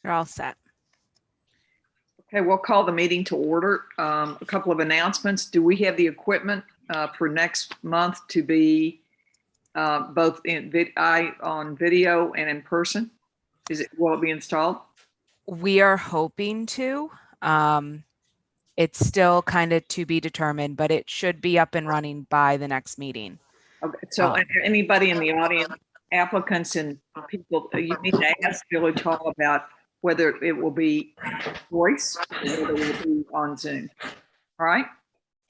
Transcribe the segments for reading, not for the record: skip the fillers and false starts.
You're all set. Okay, we'll call the meeting to order. A couple of announcements. Do we have the equipment for next month to be both on video and in person? Will it be installed? We are hoping to. It's still kind of to be determined, but it should be up and running by the next meeting. Okay, so anybody in the audience, applicants and people, you need to ask Village Hall about whether it will be voice or whether it will be on Zoom. All right?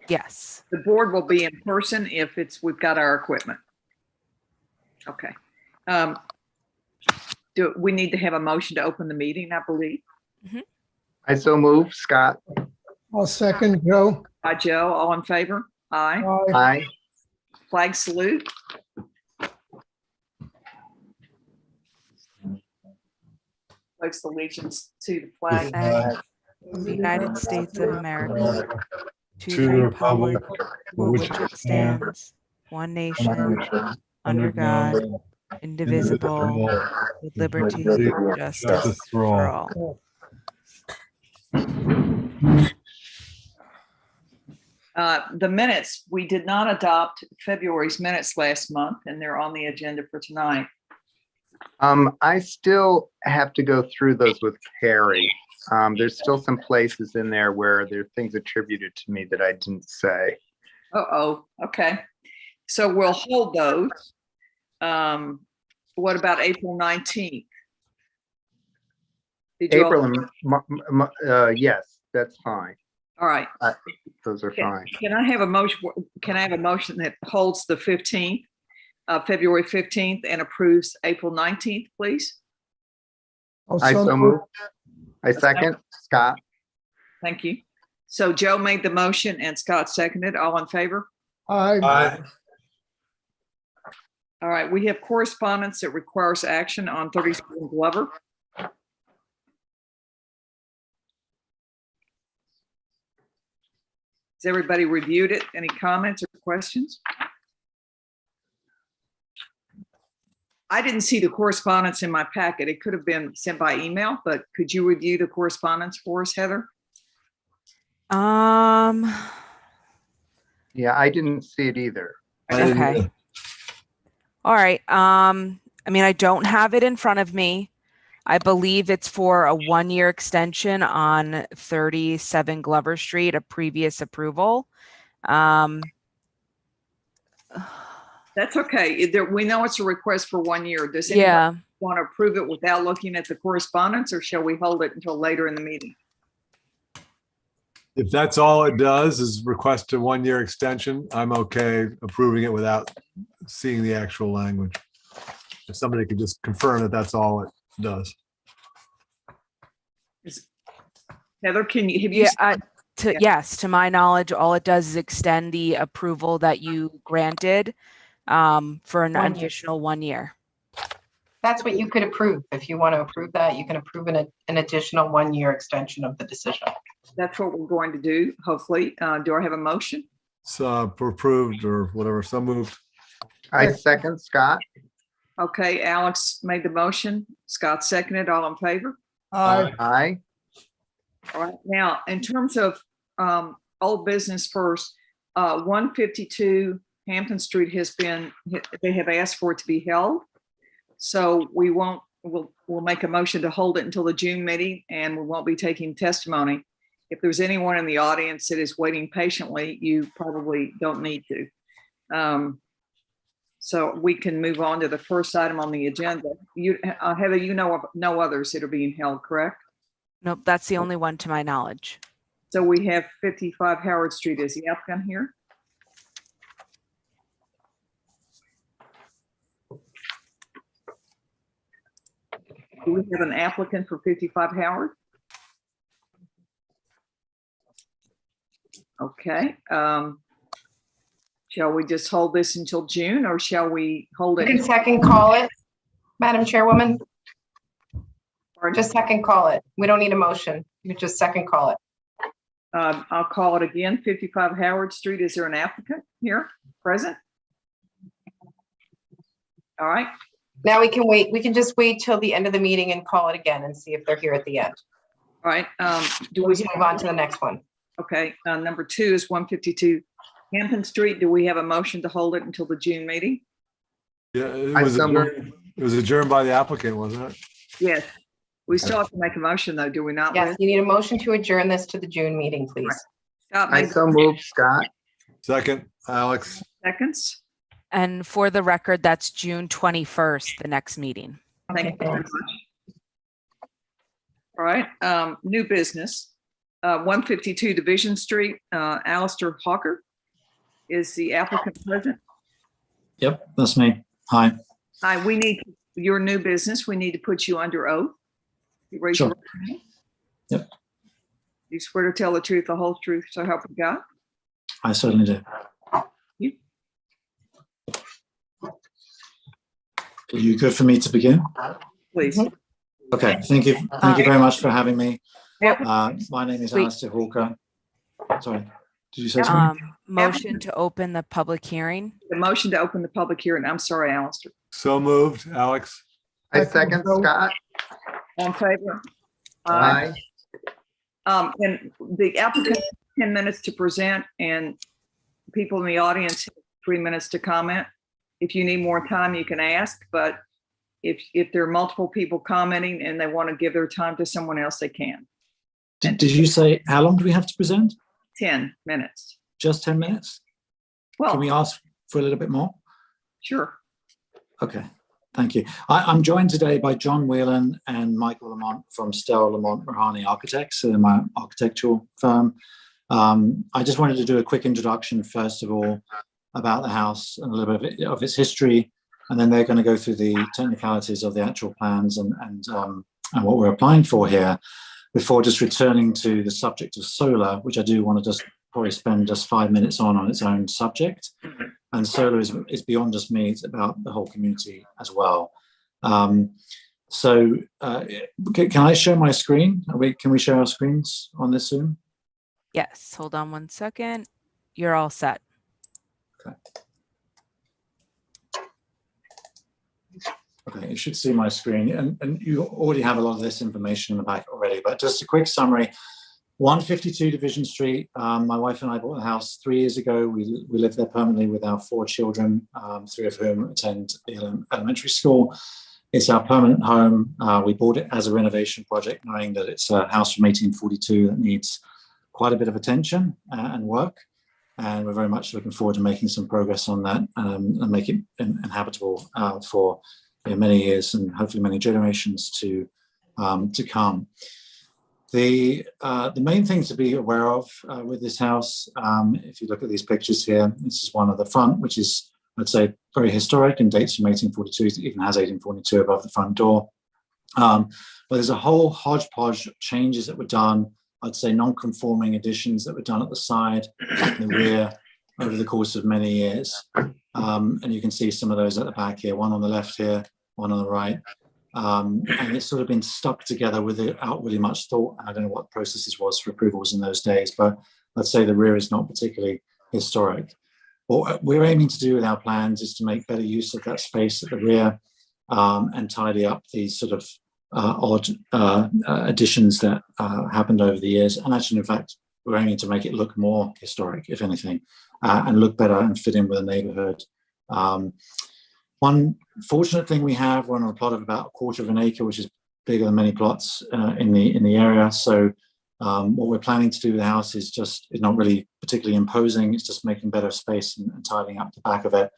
Yes. The board will be in person if we've got our equipment. Okay. Do we need to have a motion to open the meeting, I believe? Mm-hmm. I so move. Scott. I'll second. Joe. Hi, Joe. All in favor? Aye. Aye. Aye. Flag salute. Pledge allegiance to the flag. Flag of the United States of America, to the republic for which it stands, one nation, under God, indivisible, with liberty and justice for all. The minutes, we did not adopt February's minutes last month, and they're on the agenda for tonight. I still have to go through those with Carrie. There's still some places in there where there are things attributed to me that I didn't say. Uh-oh, okay. So we'll hold those. What about April 19th? April, yes, that's fine. All right. Those are fine. Can I have a motion? Can I have a motion that holds the 15th, February 15th, and approves April 19th, please? I so move. I second. Scott. Thank you. So Joe made the motion and Scott seconded. All in favor? Aye. Aye. All right. We have correspondence that requires action on 37 Glover. Has everybody reviewed it? Any comments or questions? I didn't see the correspondence in my packet. It could have been sent by email, but could you review the correspondence for us, Heather? Yeah, I didn't see it either. Okay. All right. I mean, I don't have it in front of me. I believe it's for a 1-year extension on 37 Glover Street, a previous approval. That's okay. We know it's a request for 1 year. Does anyone want to approve it without looking at the correspondence, or shall we hold it until later in the meeting? If that's all it does is request a 1-year extension, I'm okay approving it without seeing the actual language. If somebody could just confirm that that's all it does. Heather, have you? Yes, to my knowledge, all it does is extend the approval that you granted for an additional 1 year. That's what you could approve. If you want to approve that, you can approve an additional 1-year extension of the decision. That's what we're going to do, hopefully. Do I have a motion? So approved or whatever, so moved. I second. Scott. Okay, Alex made the motion. Scott seconded. All in favor? Aye. Aye. All right. Now, in terms of old business first, 152 Hampton Street they have asked for it to be held. So we'll make a motion to hold it until the June meeting, and we won't be taking testimony. If there's anyone in the audience that is waiting patiently, you probably don't need to. So we can move on to the first item on the agenda. Heather, you know of no others that are being held, correct? Nope, that's the only one to my knowledge. So we have 55 Howard Street. Is the applicant here? Do we have an applicant for 55 Howard? Okay. Shall we just hold this until June, or shall we hold it? You can second call it, Madam Chairwoman. Or Just second call it. We don't need a motion. You just second call it. I'll call it again, 55 Howard Street. Is there an applicant here present? All right, Now we can wait. We can just wait till the end of the meeting and call it again and see if they're here at the end. all right. Do We we can move on to the next one. Okay, number 2 is 152 Hampton Street. Do we have a motion to hold it until the June meeting? Yeah, I so moved. it was adjourned by the applicant, wasn't it? Yes. We still have to make a motion though, do we not? Yes, Liz? you need a motion to adjourn this to the June meeting, please. Scott I made so moved, Scott. Second, Alex. seconds. And for the record, that's June 21st, the next meeting. Thank you very thanks. much. All right, new business, 152 Division Street, Alistair Hawker is the applicant present. Yep, that's me. Hi. Hi, we need your new business. We need to put you under oath. You raise Sure. your right hand. Yep. You swear to tell the truth, the whole truth, so help you God? I certainly do. You. Are you good for me to begin? Please. Okay, thank you. Thank you very much for having me. Yep. My name is Wait. Alistair Hawker. Sorry, did you say something? Motion to open the public hearing. The motion to open the public hearing. I'm sorry, Alistair. So moved, Alex. I second, Scott. All in favor? Aye. And the applicant, 10 minutes to present, and people in the audience, 3 minutes to comment. If you need more time, you can ask, but if there are multiple people commenting and they want to give their time to someone else, they can. Did you say, how long do we have to present? 10 minutes. Just 10 minutes? Can we Well, ask for a little bit more? sure. Okay, thank you. I'm joined today by John Whelan and Michael Lamont from Stella Lamont Rahani Architects, my architectural firm. I just wanted to do a quick introduction, first of all, about the house and a little bit of its history, and then they're going to go through the technicalities of the actual plans and what we're applying for here, before just returning to the subject of solar, which I do want to just probably spend just 5 minutes on its own subject. And solar is beyond just me, it's about the whole community as well. Can I share my screen? Can we share our screens on this Zoom? Yes, hold on one second. You're all set. Okay, you should see my screen, and you already have a lot of this information in the back already, but just a quick summary. 152 Division Street. My wife and I bought the house 3 years ago. We live there permanently with our 4 children, 3 of whom attend the elementary school. It's our permanent home. We bought it as a renovation project, knowing that it's a house from 1842 that needs quite a bit of attention and work. And we're very much looking forward to making some progress on that and make it inhabitable for many years and hopefully many generations to come. The main thing to be aware of with this house, if you look at these pictures here, this is one at the front, which is, I'd say, very historic and dates from 1842. It even has 1842 above the front door. But there's a whole hodgepodge of changes that were done, I'd say non-conforming additions that were done at the side and the rear over the course of many years. And you can see some of those at the back here, one on the left here, one on the right. And it's sort of been stuck together without really much thought. I don't know what the processes was for approvals in those days, but let's say the rear is not particularly historic. What we're aiming to do with our plans is to make better use of that space at the rear and tidy up these sort of odd additions that happened over the years. And actually, in fact, we're aiming to make it look more historic, if anything, and look better and fit in with the neighborhood. One fortunate thing we have, we're on a plot of about 1/4 of an acre, which is bigger than many plots in the area. So what we're planning to do with the house is not really particularly imposing. It's just making better space and tidying up the back of it.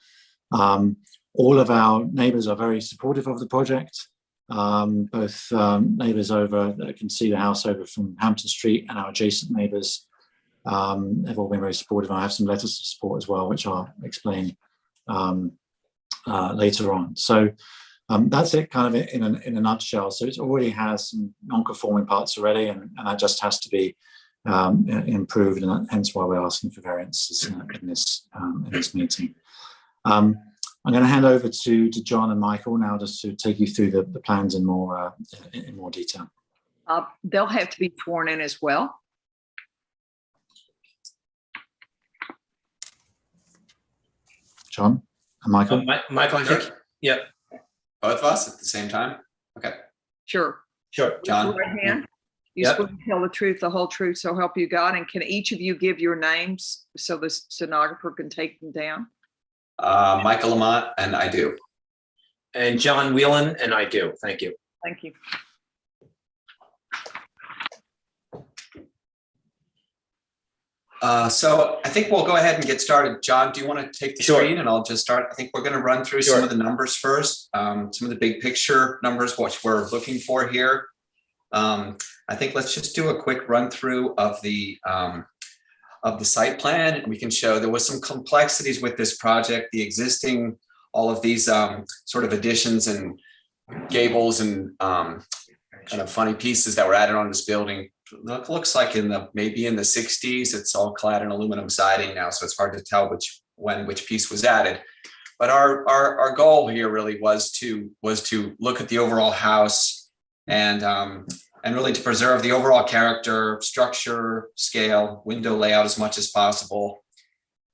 All of our neighbors are very supportive of the project. Both neighbors over that can see the house over from Hampton Street and our adjacent neighbors have all been very supportive. I have some letters of support as well, which I'll explain later on. So that's it kind of in a nutshell. So it already has some non-conforming parts already, and that just has to be improved, and hence why we're asking for variances in this meeting. I'm going to hand over to John and Michael now just to take you through the plans in more detail. They'll have to be sworn in as well. John and Michael. Michael, I think, yep. Both of us at the same time? Okay. Sure. Sure. John? Right hand. You Yep. swear to tell the truth, the whole truth, so help you God. And can each of you give your names so the stenographer can take them down? Michael Lamont, and I do. And John Whelan, and I do. Thank you. Thank you. So I think we'll go ahead and get started. John, do you want to take the Sure. screen and I'll just start? I think we're going to run through some Sure. of the numbers first, some of the big picture numbers, which we're looking for here. I think let's just do a quick run through of the site plan, and we can show there was some complexities with this project. The existing, all of these sort of additions and gables and kind of funny pieces that were added on this building. Looks like maybe in the 60s. It's all clad in aluminum siding now, so it's hard to tell which piece was added. But our goal here really was to look at the overall house and really to preserve the overall character, structure, scale, window layout as much as possible,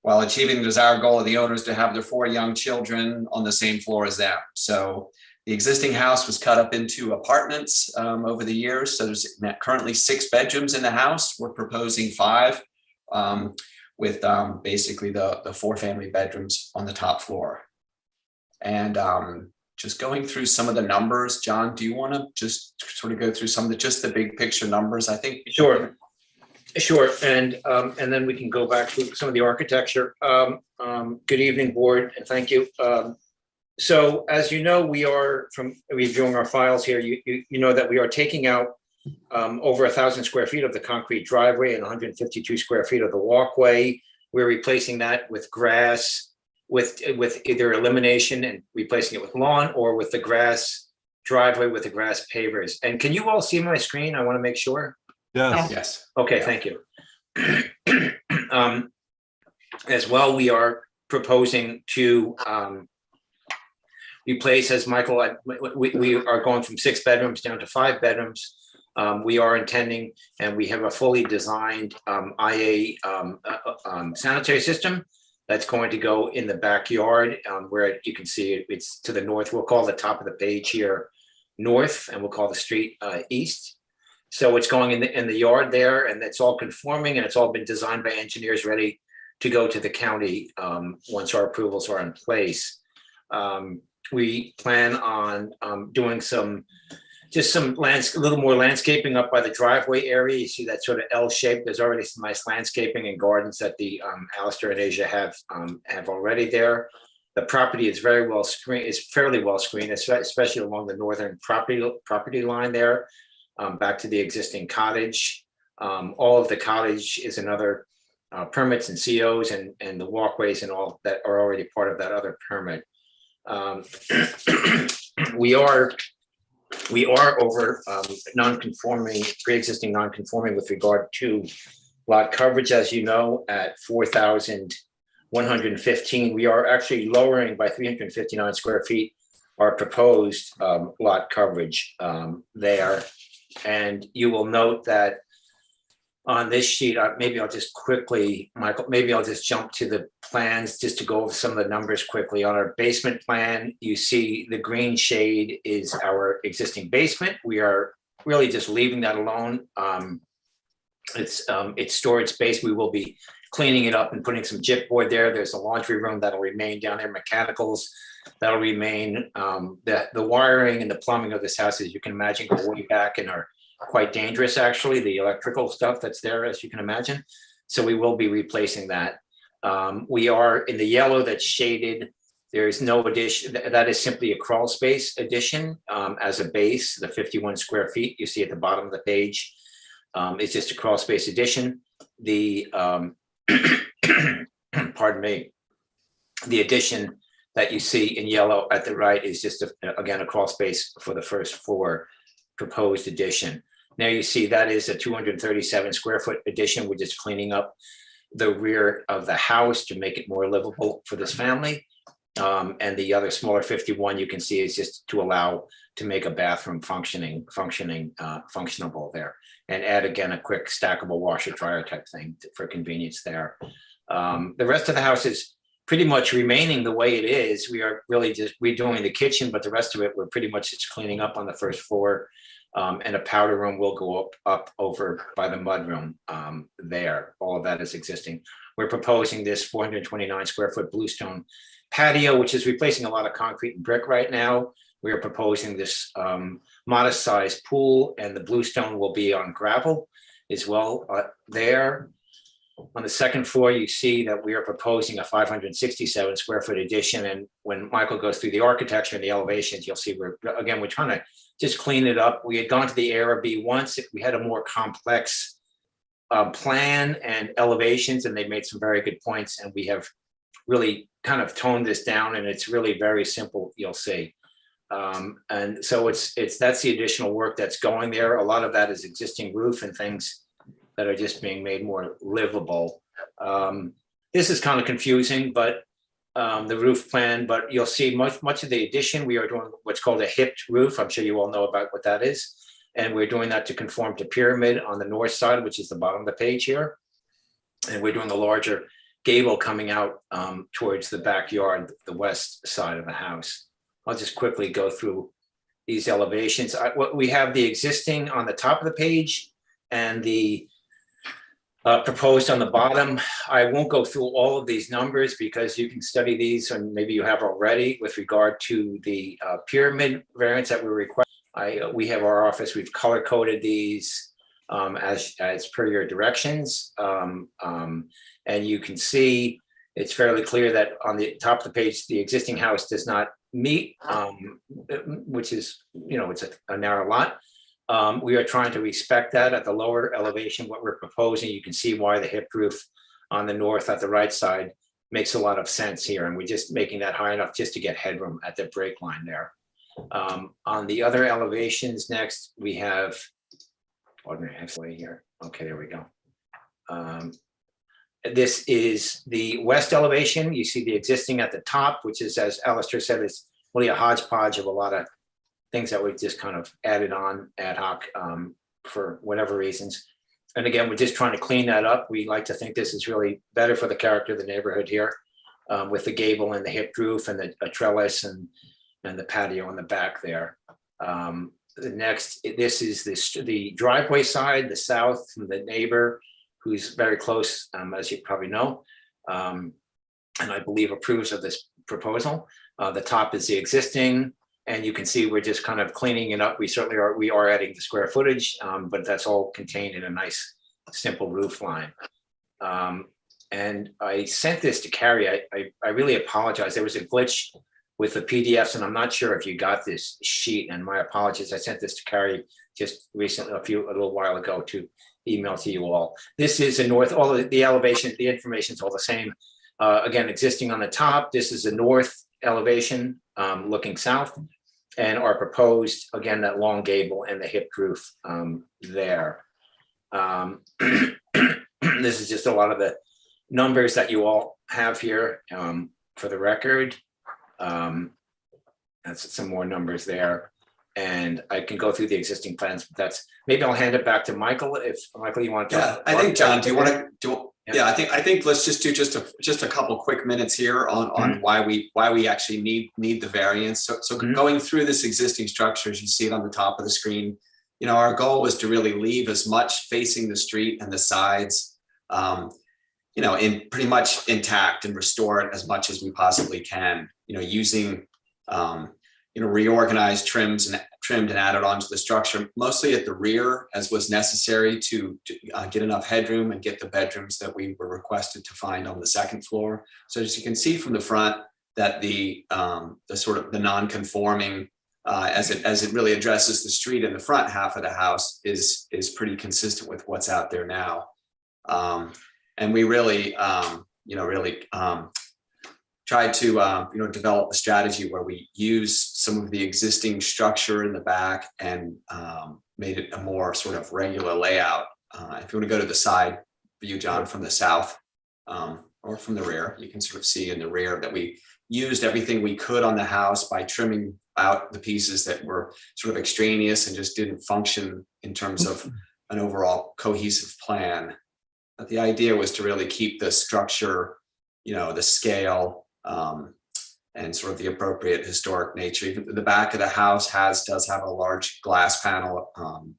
while achieving the desired goal of the owners to have their 4 young children on the same floor as them. So the existing house was cut up into apartments over the years. So there's currently 6 bedrooms in the house. We're proposing 5 with basically the 4 family bedrooms on the top floor. And just going through some of the numbers, John, do you want to just sort of go through some of just the big picture numbers? I think. Sure. And then we can go back to some of the architecture. Good evening, board, and thank you. So as you know, we are, from reviewing our files here, you know that we are taking out over 1,000 square feet of the concrete driveway and 152 square feet of the walkway. We're replacing that with grass, with either elimination and replacing it with lawn, or with the grass driveway with the grass pavers. And can you all see my screen? I want to make sure. Yes. Yes. Okay, thank you. As well, we are proposing to replace, as Michael, we are going from 6 bedrooms down to 5 bedrooms. We are intending, and we have a fully designed IA sanitary system that's going to go in the backyard where you can see it. It's to the north. We'll call the top of the page here north, and we'll call the street east. So it's going in the yard there, and it's all conforming, and it's all been designed by engineers ready to go to the county once our approvals are in place. We plan on doing a little more landscaping up by the driveway area. You see that sort of L shape. There's already some nice landscaping and gardens that the Alistair and Asia have already there. The property is very well screened. It's fairly well screened, especially along the northern property line there, back to the existing cottage. All of the cottage is another permits and COs and the walkways and all that are already part of that other permit. We are over non-conforming, pre-existing non-conforming with regard to lot coverage, as you know, at 4,115. We are actually lowering by 359 square feet our proposed lot coverage there. And you will note that on this sheet, maybe I'll just quickly, Michael, maybe I'll just jump to the plans just to go over some of the numbers quickly. On our basement plan, you see the green shade is our existing basement. We are really just leaving that alone. It's storage space. We will be cleaning it up and putting some chipboard there. There's a laundry room that'll remain down there, mechanicals that'll remain. The wiring and the plumbing of this house, as you can imagine, go way back and are quite dangerous, actually, the electrical stuff that's there, as you can imagine. So we will be replacing that. We are in the yellow that's shaded. There is no addition. That is simply a crawl space addition as a base. The 51 square feet you see at the bottom of the page is just a crawl space addition. The pardon me, the addition that you see in yellow at the right is just again a crawl space for the first floor proposed addition. Now you see that is a 237 square foot addition. We're just cleaning up the rear of the house to make it more livable for this family. And the other smaller 51 you can see is just to allow to make a bathroom functionable there, and add again a quick stackable washer dryer type thing for convenience there. The rest of the house is pretty much remaining the way it is. We are really just redoing the kitchen, but the rest of it we're pretty much just cleaning up on the first floor, and a powder room will go up over by the mudroom there. All of that is existing. We're proposing this 429 square foot bluestone patio, which is replacing a lot of concrete and brick right now. We are proposing this modest sized pool, and the bluestone will be on gravel as well there. On the second floor, you see that we are proposing a 567 square foot addition. And when Michael goes through the architecture and the elevations, you'll see we're trying to just clean it up. We had gone to the ARB once. We had a more complex plan and elevations, and they made some very good points. And we have really kind of toned this down, and it's really very simple, you'll see. And so that's the additional work that's going there. A lot of that is existing roof and things that are just being made more livable. This is kind of confusing, but the roof plan, but you'll see much of the addition, we are doing what's called a hipped roof. I'm sure you all know about what that is. And we're doing that to conform to pyramid on the north side, which is the bottom of the page here. And we're doing a larger gable coming out towards the backyard, the west side of the house. I'll just quickly go through these elevations. What we have the existing on the top of the page and the proposed on the bottom. I won't go through all of these numbers because you can study these, and maybe you have already, with regard to the pyramid variants that we request. We have our office, we've color coded these as per your directions. And you can see it's fairly clear that on the top of the page, the existing house does not meet, which is, it's a narrow lot. We are trying to respect that at the lower elevation. What we're proposing, you can see why the hip roof on the north at the right side makes a lot of sense here. And we're just making that high enough just to get headroom at the break line there. On the other elevations next, we have, actually here. Okay, there we go. This is the west elevation. You see the existing at the top, which is, as Alistair said, is really a hodgepodge of a lot of things that we've just kind of added on ad hoc for whatever reasons. And again, we're just trying to clean that up. We like to think this is really better for the character of the neighborhood here, with the gable and the hipped roof and the trellis and the patio in the back there. The next, this is the driveway side, the south, from the neighbor, who's very close, as you probably know, and I believe approves of this proposal. The top is the existing, and you can see we're just kind of cleaning it up. We are adding the square footage, but that's all contained in a nice, simple roof line. And I sent this to Carrie. I really apologize. There was a glitch with the PDFs, and I'm not sure if you got this sheet, and my apologies. I sent this to Carrie just recently, a little while ago, to email to you all. This is a north, all of the elevation, the information is all the same. Again, existing on the top, this is the north elevation looking south, and our proposed, again, that long gable and the hipped roof there. This is just a lot of the numbers that you all have here for the record. That's some more numbers there. And I can go through the existing plans, but maybe I'll hand it back to Michael. If Michael, you want to talk. Yeah, I think, John, do you want to do? Yeah, I think let's just do just a couple quick minutes here on why we actually need the variance. So going through this existing structure, as you see it on the top of the screen, our goal was to really leave as much facing the street and the sides, in pretty much intact, and restore it as much as we possibly can, using reorganized trimmed and added onto the structure, mostly at the rear, as was necessary to get enough headroom and get the bedrooms that we were requested to find on the second floor. So as you can see from the front, that the sort of the non-conforming, as it really addresses the street in the front half of the house, is pretty consistent with what's out there now. And we really, tried to develop a strategy where we use some of the existing structure in the back and made it a more sort of regular layout. If you want to go to the side view, John, from the south or from the rear, you can sort of see in the rear that we used everything we could on the house by trimming out the pieces that were sort of extraneous and just didn't function in terms of an overall cohesive plan. But the idea was to really keep the structure, the scale, and sort of the appropriate historic nature. Even the back of the house does have a large glass panel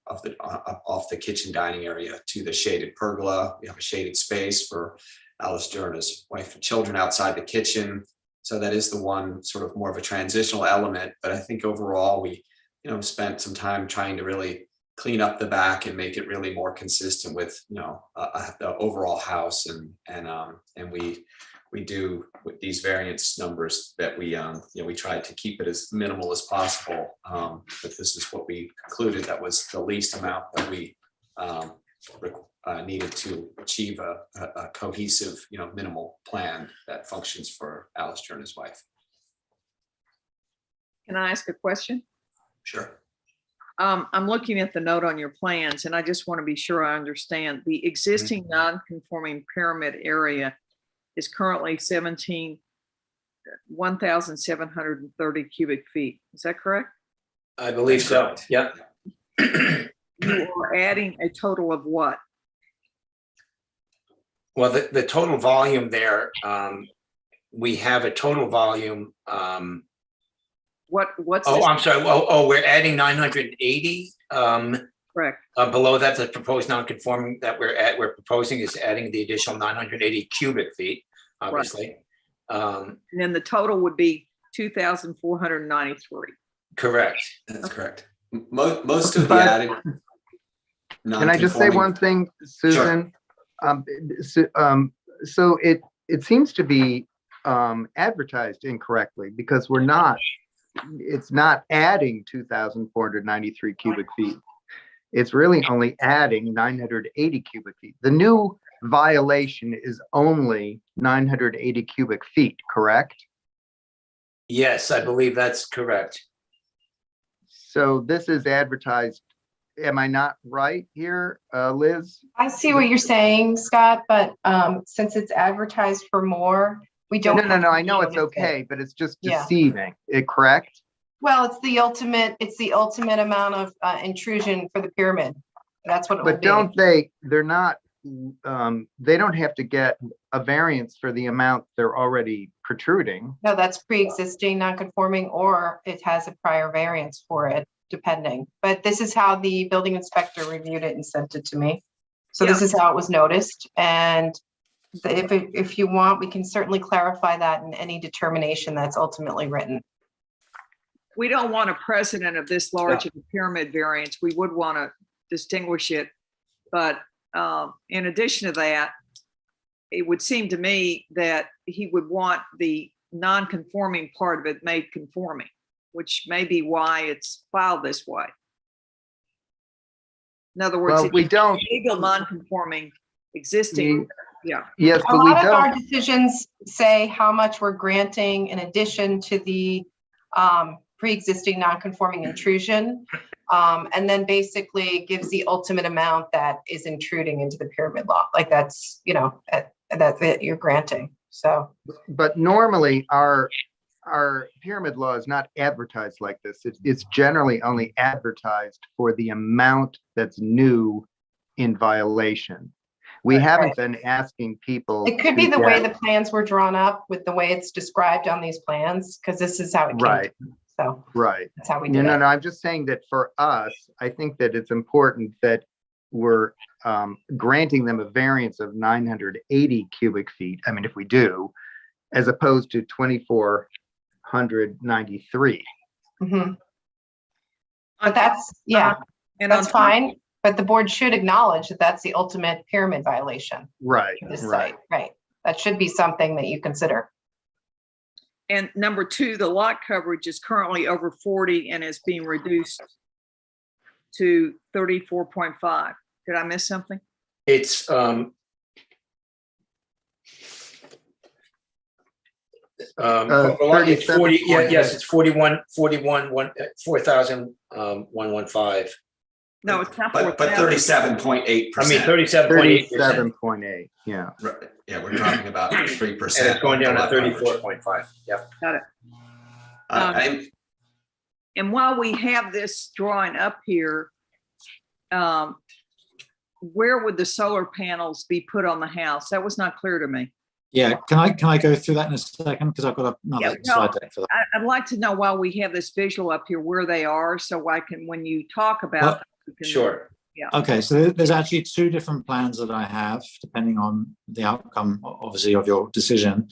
off the kitchen dining area to the shaded pergola. We have a shaded space for Alistair and his wife and children outside the kitchen. So that is the one sort of more of a transitional element. But I think overall we, spent some time trying to really clean up the back and make it really more consistent with, the overall house. And we do with these variance numbers that we tried to keep it as minimal as possible. But this is what we concluded that was the least amount that we needed to achieve a cohesive, minimal plan that functions for Alistair and his wife. Can I ask a question? Sure. I'm looking at the note on your plans, and I just want to be sure I understand. The existing non-conforming pyramid area is currently 1,730 cubic feet. Is that correct? I believe so. Yep. You are adding a total of what? Well, the total volume there, we have a total volume. What's Oh, this? I'm sorry. We're adding 980. Correct. Below that, the proposed non-conforming that we're proposing is adding the additional 980 cubic feet, obviously. And then the total would be 2,493. Correct. That's correct. Most of the But- added. Can I just say one thing, Susan? So it seems to be advertised incorrectly because it's not adding 2,493 cubic feet. It's really only adding 980 cubic feet. The new violation is only 980 cubic feet, correct? Yes, I believe that's correct. So this is advertised. Am I not right here, Liz? I see what you're saying, Scott, but since it's advertised for more, we don't. No, I know it's okay, but it's just deceiving, correct? Well, it's the ultimate amount of intrusion for the pyramid. That's what it will But be. they don't have to get a variance for the amount they're already protruding. No, that's pre-existing non-conforming, or it has a prior variance for it, depending. But this is how the building inspector reviewed it and sent it to me. So this is how it was noticed. And if you want, we can certainly clarify that in any determination that's ultimately written. We don't want a precedent of this large of a pyramid variance. We would want to distinguish it. But in addition to that, it would seem to me that he would want the non-conforming part of it made conforming, which may be why it's filed this way. In other words, Well, we don't. legal non-conforming existing. Yeah. Yes, A but we lot of our don't. decisions say how much we're granting in addition to the pre-existing non-conforming intrusion. And then basically gives the ultimate amount that is intruding into the pyramid law. Like that's, that's it, you're granting. So. But normally our pyramid law is not advertised like this. It's generally only advertised for the amount that's new in violation. We haven't been asking people. It could be the way the plans were drawn up with the way it's described on these plans, because this is how it came. Right. So right. That's how we do it. No, I'm just saying that for us, I think that it's important that we're granting them a variance of 980 cubic feet. I mean, if we do, as opposed to 2,493. Mm-hmm. But that's, And that's fine. But the board should acknowledge that that's the ultimate pyramid violation. Right, For this right. site, right. That should be something that you consider. And number two, the lot coverage is currently over 40 and is being reduced to 34.5. Did I miss something? It's it's 40, yes, it's 4,115. No, it's not But 4,000. 37.8%. I mean, 37.8%. 37.8, yeah. Yeah, we're dropping about 3%. And it's going down to 34.5. Yep. Got it. I'm- And while we have this drawing up here, where would the solar panels be put on the house? That was not clear to me. Yeah, can I go through that in a second? Because I've got another Yeah, no. slide deck for that. I'd like to know while we have this visual up here, where they are, so I can, when you talk about them, you can- Sure. Okay, so there's actually two different plans that I have, depending on the outcome, obviously, of your decision.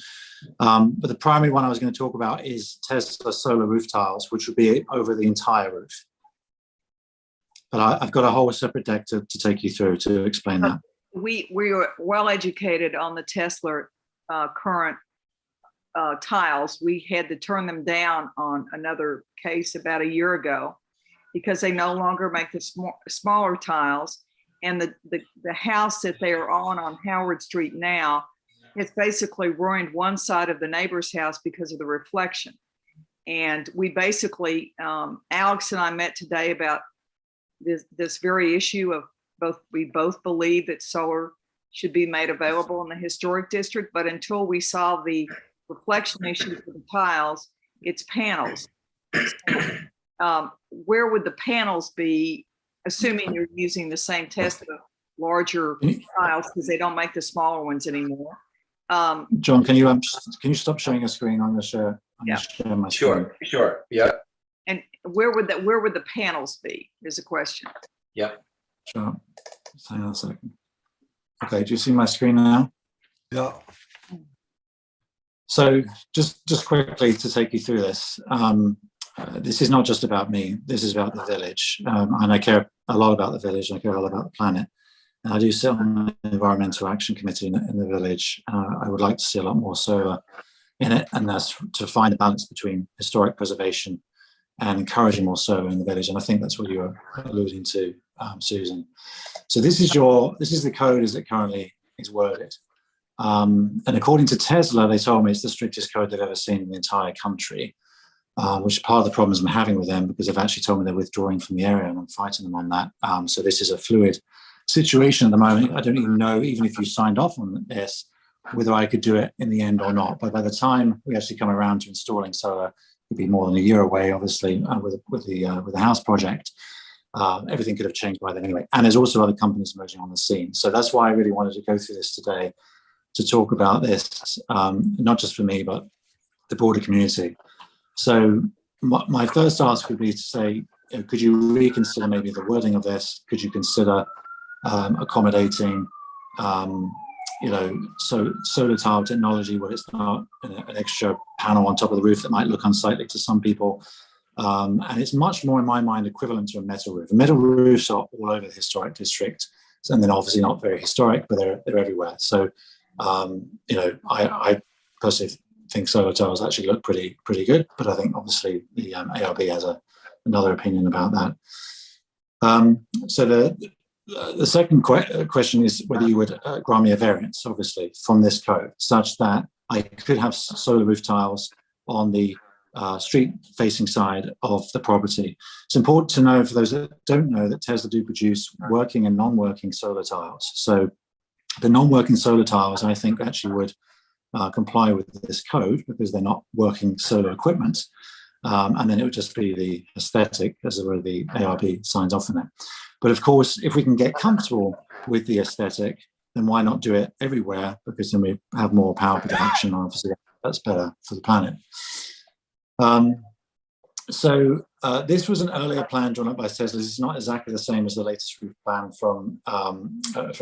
But the primary one I was going to talk about is Tesla solar roof tiles, which would be over the entire roof. But I've got a whole separate deck to take you through to explain that. We were well educated on the Tesla current tiles. We had to turn them down on another case about a year ago because they no longer make the smaller tiles. And the house that they are on Howard Street now has basically ruined one side of the neighbor's house because of the reflection. And we basically, Alex and I met today about this very issue of we both believe that solar should be made available in the historic district, but until we solve the reflection issue for the tiles, it's panels. Where would the panels be, assuming you're using the same test of larger tiles because they don't make the smaller ones anymore? John, can you stop sharing your screen? I'm going to share my screen. Sure. Yeah. And where would the panels be is a question. Yeah. Sure. Just hang on a second. Okay, do you see my screen now? Yeah. So just quickly to take you through this. This is not just about me. This is about the village. And I care a lot about the village. I care a lot about the planet. And I do sit on the Environmental Action Committee in the village. I would like to see a lot more solar in it. And that's to find a balance between historic preservation and encouraging more solar in the village. And I think that's what you were alluding to, Susan. So this is the code as it currently is worded. And according to Tesla, they told me it's the strictest code they've ever seen in the entire country, which is part of the problems I'm having with them because they've actually told me they're withdrawing from the area and I'm fighting them on that. So this is a fluid situation at the moment. I don't even know, even if you signed off on this, whether I could do it in the end or not. But by the time we actually come around to installing solar, it could be more than a year away, obviously, with the house project. Everything could have changed by then anyway. And there's also other companies emerging on the scene. So that's why I really wanted to go through this today, to talk about this, not just for me, but the broader community. So my first ask would be to say, could you reconsider maybe the wording of this? Could you consider accommodating, solar tile technology where it's not an extra panel on top of the roof that might look unsightly to some people? And it's much more, in my mind, equivalent to a metal roof. Metal roofs are all over the historic district, and they're obviously not very historic, but they're everywhere. So, I personally think solar tiles actually look pretty good, but I think obviously the ARB has another opinion about that. So the second question is whether you would grant me a variance, obviously, from this code, such that I could have solar roof tiles on the street-facing side of the property. It's important to know, for those that don't know, that Tesla do produce working and non-working solar tiles. So the non-working solar tiles, I think, actually would comply with this code because they're not working solar equipment. And then it would just be the aesthetic, as it were, the ARB signs off on it. But of course, if we can get comfortable with the aesthetic, then why not do it everywhere? Because then we have more power production. Obviously, that's better for the planet. So this was an earlier plan drawn up by Tesla. This is not exactly the same as the latest roof plan from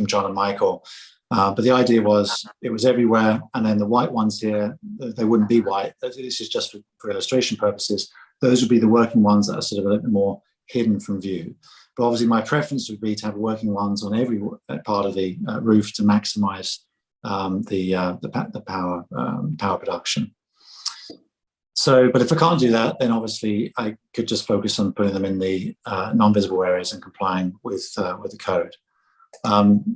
John and Michael. But the idea was it was everywhere. And then the white ones here, they wouldn't be white. This is just for illustration purposes. Those would be the working ones that are sort of a little bit more hidden from view. But obviously my preference would be to have working ones on every part of the roof to maximize the power production. So, but if I can't do that, then obviously I could just focus on putting them in the non-visible areas and complying with the code.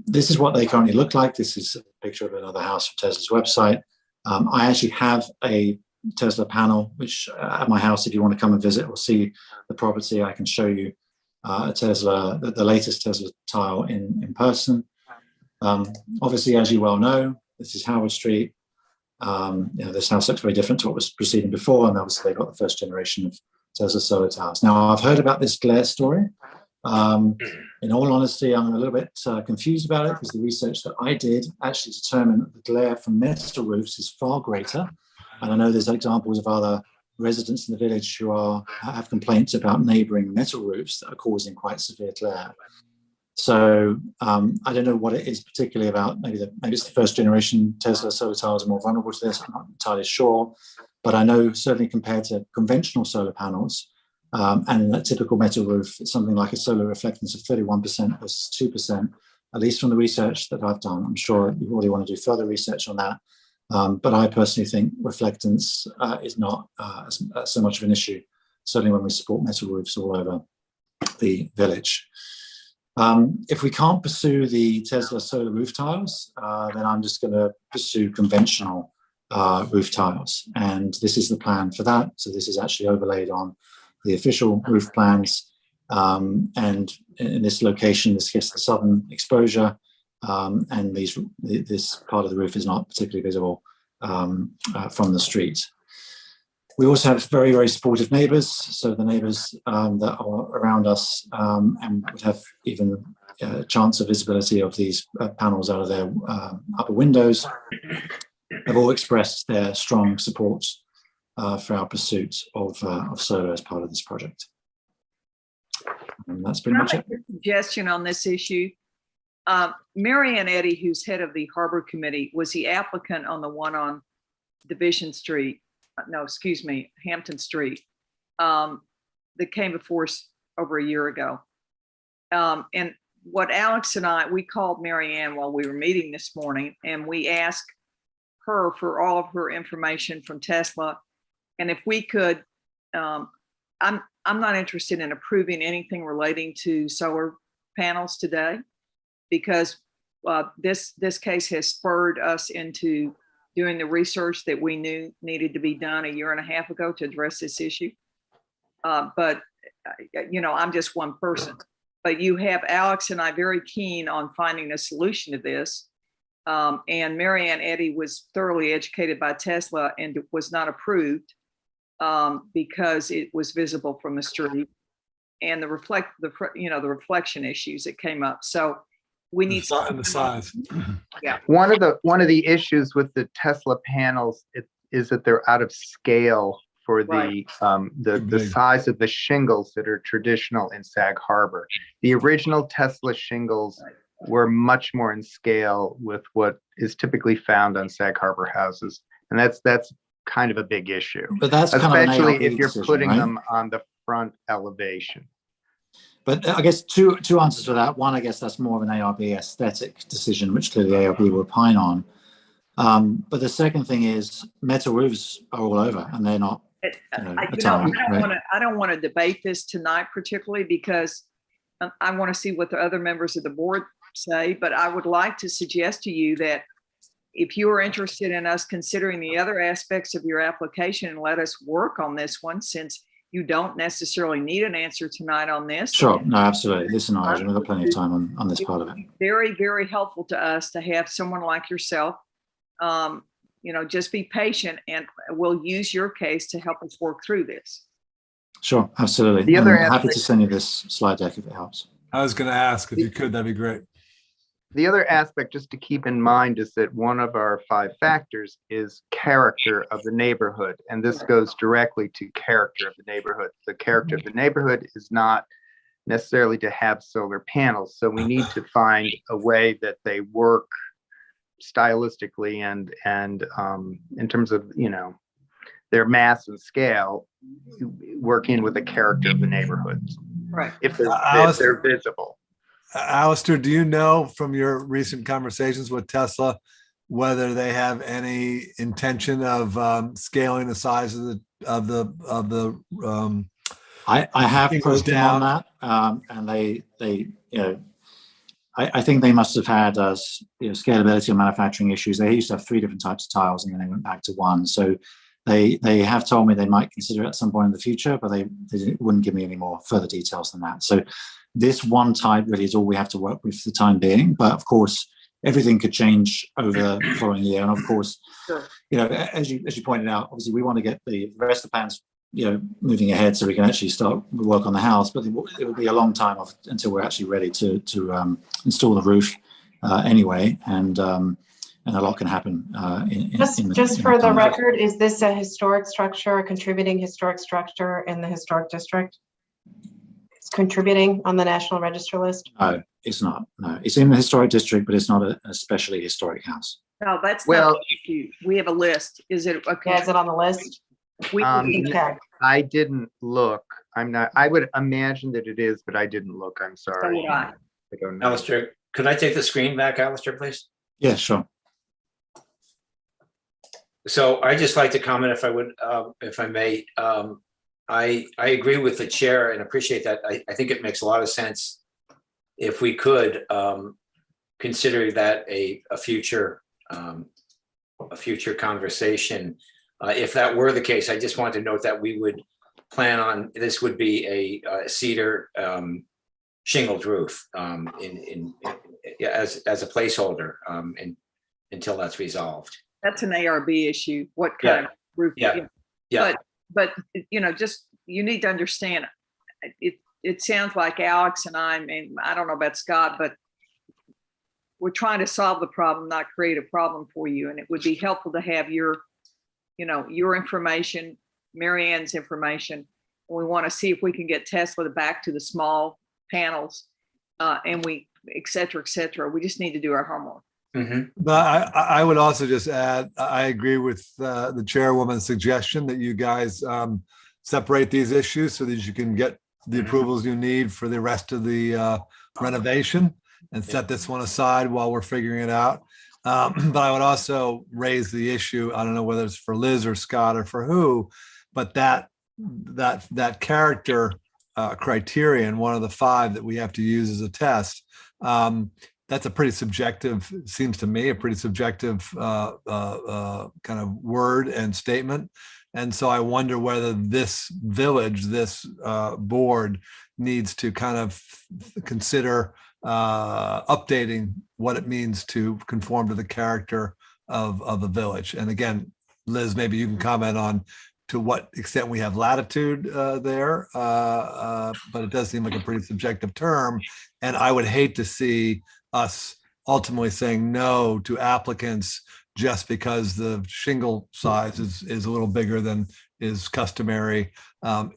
This is what they currently look like. This is a picture of another house from Tesla's website. I actually have a Tesla panel, which at my house, if you want to come and visit or see the property, I can show you a Tesla, the latest Tesla tile in person. Obviously, as you well know, this is Howard Street. This house looks very different to what was preceding before, and obviously they've got the first generation of Tesla solar towers. Now, I've heard about this glare story. In all honesty, I'm a little bit confused about it because the research that I did actually determined that the glare from metal roofs is far greater. And I know there's examples of other residents in the village who have complaints about neighboring metal roofs that are causing quite severe glare. So I don't know what it is particularly about. Maybe it's the first generation Tesla solar towers are more vulnerable to this. I'm not entirely sure, but I know certainly compared to conventional solar panels and a typical metal roof, it's something like a solar reflectance of 31% versus 2%, at least from the research that I've done. I'm sure you really want to do further research on that. But I personally think reflectance is not so much of an issue, certainly when we support metal roofs all over the village. If we can't pursue the Tesla solar roof tiles, then I'm just going to pursue conventional roof tiles. And this is the plan for that. So this is actually overlaid on the official roof plans. And in this location, this gets the southern exposure. And this part of the roof is not particularly visible from the street. We also have very, very supportive neighbours. So the neighbours that are around us and would have even a chance of visibility of these panels out of their upper windows have all expressed their strong support for our pursuit of solar as part of this project. And that's pretty much it. Suggestion on this issue. Mary Ann Eddy, who's head of the Harbor Committee, was the applicant on the one on Division Street. No, excuse me, Hampton Street, that came before us over a year ago. And what Alex and we called Mary Ann while we were meeting this morning, and we asked her for all of her information from Tesla. And if we could, I'm not interested in approving anything relating to solar panels today, because this case has spurred us into doing the research that we knew needed to be done a year and a half ago to address this issue. But, I'm just one person. But you have Alex and I very keen on finding a solution to this. And Mary Ann Eddy was thoroughly educated by Tesla and was not approved because it was visible from the street and the reflection issues that came up. So we need the size. Yeah. One of the issues with the Tesla panels is that they're out of scale for the size of the shingles that are traditional in Sag Harbor. The original Tesla shingles were much more in scale with what is typically found on Sag Harbor houses, and that's kind of a big issue. But that's especially kind of if you're decision, putting right? them on the front elevation. But I guess two answers to that. One, I guess that's more of an ARB aesthetic decision, which clearly ARB will opine on. But the second thing is metal roofs are all over, and they're not. I don't want to debate this tonight, particularly because I want to see what the other members of the board say. But I would like to suggest to you that if you are interested in us considering the other aspects of your application, and let us work on this one, since you don't necessarily need an answer tonight on this. Sure, no, absolutely. Listen, we've got plenty of time on this part of it. Very, very helpful to us to have someone like yourself. Just be patient, and we'll use your case to help us work through this. Sure, absolutely. I'm happy to send you this slide deck if it helps. I was going to ask if you could, that'd be great. The other aspect just to keep in mind is that one of our 5 factors is character of the neighborhood. And this goes directly to character of the neighborhood. The character of the neighborhood is not necessarily to have solar panels. So we need to find a way that they work stylistically and in terms of, their mass and scale, working with the character of the neighborhoods. Right. If they're visible. Alistair, do you know from your recent conversations with Tesla whether they have any intention of scaling the size of the I have probed them on that, and they I think they must have had scalability or manufacturing issues. They used to have 3 different types of tiles, and then they went back to 1. So They have told me they might consider it at some point in the future, but they wouldn't give me any more further details than that. So this one type really is all we have to work with for the time being. But of course, everything could change over the following year. And of course, Sure. you know, as you pointed out, obviously we want to get the rest of the plans, you know, moving ahead so we can actually start work on the house. But it will be a long time until we're actually ready to install the roof anyway. And a lot can happen. Just for the record, is this a historic structure, a contributing historic structure in the historic district? It's contributing on the National Register list? No, it's not. No, it's in the historic district, but it's not a especially historic house. No, that's Well- not the issue. We have a list. Is it okay? Yeah, is it on the list? We can check. I didn't look. I would imagine that it is, but I didn't look. I'm sorry. So would I. I don't know. Alistair, could I take the screen back, Alistair, please? Yeah, sure. So I just like to comment if I may. I agree with the chair and appreciate that. I think it makes a lot of sense if we could consider that a future conversation. If that were the case, I just want to note that we would plan on, this would be a cedar shingled roof as a placeholder until that's resolved. That's an ARB issue. What kind of roof? Yeah. But you know, just you need to understand. It sounds like Alex and I don't know about Scott, but we're trying to solve the problem, not create a problem for you. And it would be helpful to have your information, Mary Ann's information. And we want to see if we can get Tesla back to the small panels, and et cetera. We just need to do our homework. Mm-hmm. But I would also just add, I agree with the chairwoman's suggestion that you guys separate these issues so that you can get the approvals you need for the rest of the renovation and set this one aside while we're figuring it out. But I would also raise the issue, I don't know whether it's for Liz or Scott or for who, but that character criterion, one of the 5 that we have to use as a test, that's a pretty subjective, seems to me, a pretty subjective kind of word and statement. And so I wonder whether this village, this board needs to kind of consider updating what it means to conform to the character of the village. And again, Liz, maybe you can comment on to what extent we have latitude there, but it does seem like a pretty subjective term. And I would hate to see us ultimately saying no to applicants just because the shingle size is a little bigger than is customary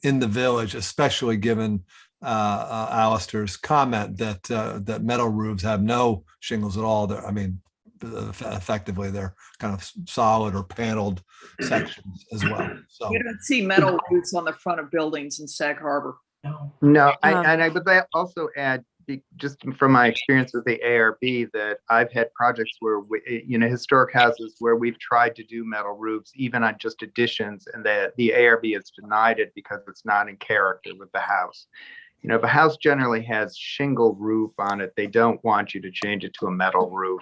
in the village, especially given Alistair's comment that metal roofs have no shingles at all. I mean, effectively they're kind of solid or paneled sections as well. So You don't see metal roofs on the front of buildings in Sag Harbor. No, I would also add, just from my experience with the ARB, that I've had projects where historic houses where we've tried to do metal roofs, even on just additions, and the ARB has denied it because it's not in character with the house. You know, if a house generally has shingle roof on it, they don't want you to change it to a metal roof.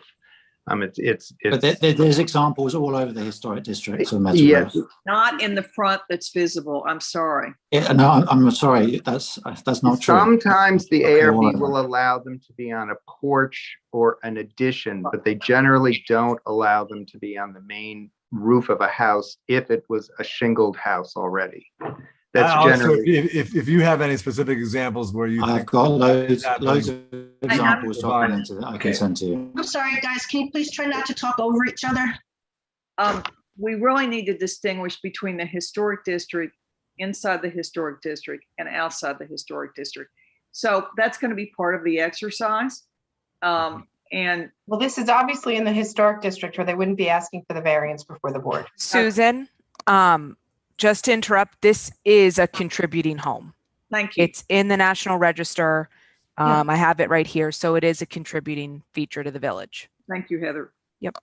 But there's examples all over the historic district of metal roofs. Not in the front that's visible. I'm sorry. Yeah, no, I'm sorry. That's not true. Sometimes the ARB will allow them to be on a porch or an addition, but they generally don't allow them to be on the main roof of a house if it was a shingled house already. That's generally. If you have any specific examples where you, I've got loads of examples that I can send to you. I'm sorry, guys. Can you please try not to talk over each other? We really need to distinguish between the historic district, inside the historic district, and outside the historic district. So that's going to be part of the exercise. And well, this is obviously in the historic district where they wouldn't be asking for the variance before the board. Susan, just to interrupt, this is a contributing home. Thank you. It's in the National Register. I have it right here. So it is a contributing feature to the village. Thank you, Heather. Yep.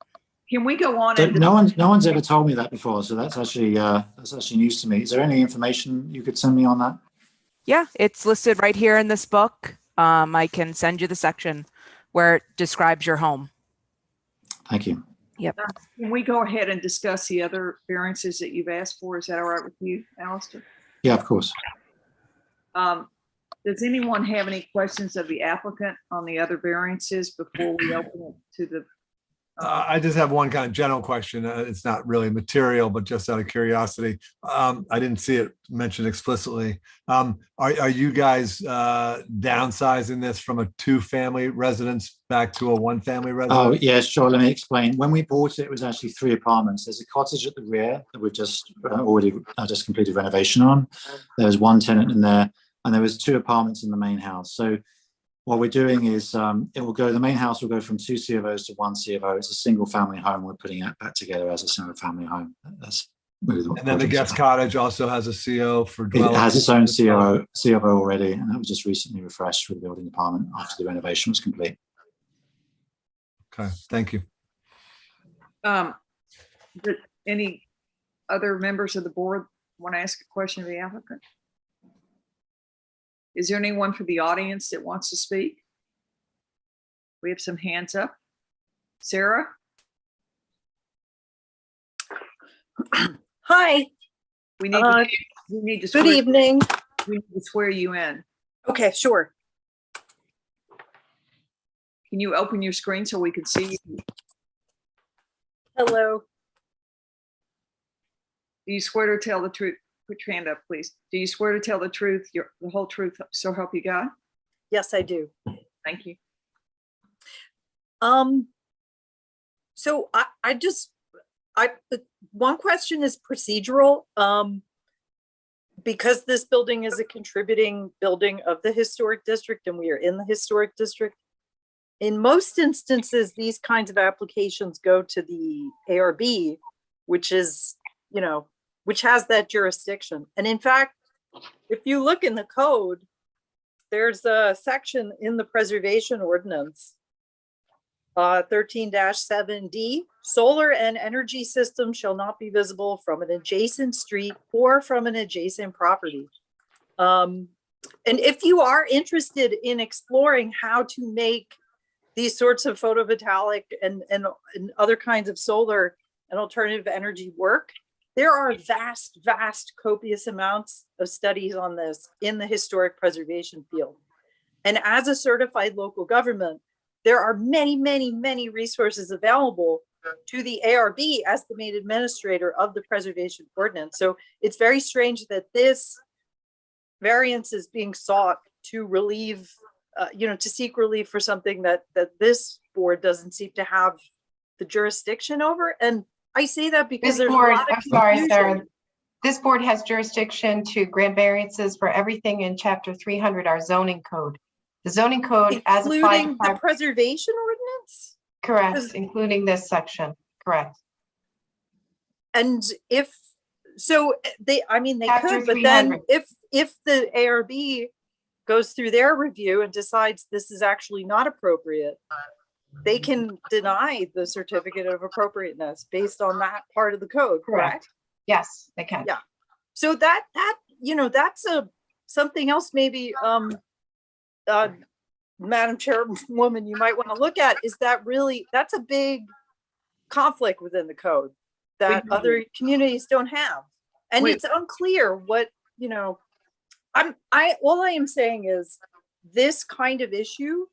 Can we go on? No one's ever told me that before, so that's actually news to me. Is there any information you could send me on that? Yeah, it's listed right here in this book. I can send you the section where it describes your home. Thank you. Yep. Can we go ahead and discuss the other variances that you've asked for? Is that all right with you, Alistair? Yeah, of course. Does anyone have any questions of the applicant on the other variances before we open it to the? I just have one kind of general question. It's not really material, but just out of curiosity. I didn't see it mentioned explicitly. Are you guys downsizing this from a 2-family residence back to a 1-family residence? Oh, yeah, sure. Let me explain. When we bought it, it was actually 3 apartments. There's a cottage at the rear that we've just just completed renovation on. There's 1 tenant in there, and there was 2 apartments in the main house. So what we're doing is the main house will go from 2 C of O's to 1 C of O. It's a single family home. We're putting it back together as a single family home. That's really what And then the guest cottage also has a CO for it dwelling. has its own C of O already, and that was just recently refreshed with the building department after the renovation was complete. Okay, thank you. Any other members of the board want to ask a question of the applicant? Is there anyone from the audience that wants to speak? We have some hands up. Sarah? Hi, We need to good swear, evening. we need to swear you in. Okay, sure. Can you open your screen so we can see you? Hello. Do you swear to tell the truth? Put your hand up, please. Do you swear to tell the truth, the whole truth, so help you God? Yes, I do. Thank you. So one question is procedural. Because this building is a contributing building of the historic district and we are in the historic district, in most instances, these kinds of applications go to the ARB, which is, which has that jurisdiction. And in fact, if you look in the code, there's a section in the preservation ordinance, 13-7D, solar and energy systems shall not be visible from an adjacent street or from an adjacent property. And if you are interested in exploring how to make these sorts of photovoltaic and other kinds of solar and alternative energy work, there are vast, copious amounts of studies on this in the historic preservation field. And as a certified local government, there are many resources available to the ARB as the main administrator of the preservation ordinance. So it's very strange that this variance is being sought to relieve, to seek relief for something that this board doesn't seem to have the jurisdiction over. And I say that because This there's board, a lot of I'm sorry, confusion. Sarah. This board has jurisdiction to grant variances for everything in chapter 300, our zoning code. The zoning code as applied. Including the preservation ordinance? Correct, Because- including this section, correct. And if, so they Chapter could, but then 300. if the ARB goes through their review and decides this is actually not appropriate, they can deny the certificate of appropriateness based on that part of the code, correct? Yes, they can. Yeah. So that's something else maybe, Madam Chairwoman, you might want to look at, is that really, that's a big conflict within the code that other communities don't have. And it's unclear what, all I am saying is this kind of issue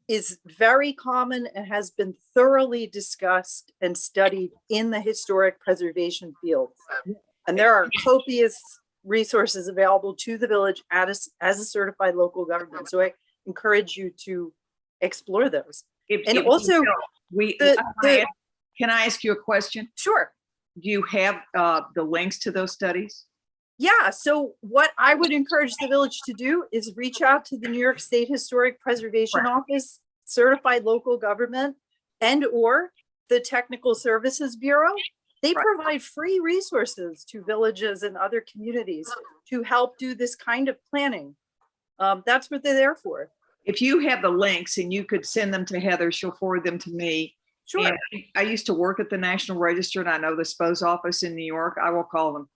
is very common and has been thoroughly discussed and studied in the historic preservation field. And there are copious resources available to the village as a certified local government. So I encourage you to explore those. And also, can I ask you a question? Sure. Do you have the links to those studies? Yeah, so what I would encourage the village to do is reach out to the New York State Historic Preservation Office, certified local government, and or the Technical Services Bureau. They provide free resources to villages and other communities to help do this kind of planning. That's what they're there for. If you have the links and you could send them to Heather, she'll forward them to me. Sure. And I used to work at the National Register and I know the SPO's office in New York. I will call them.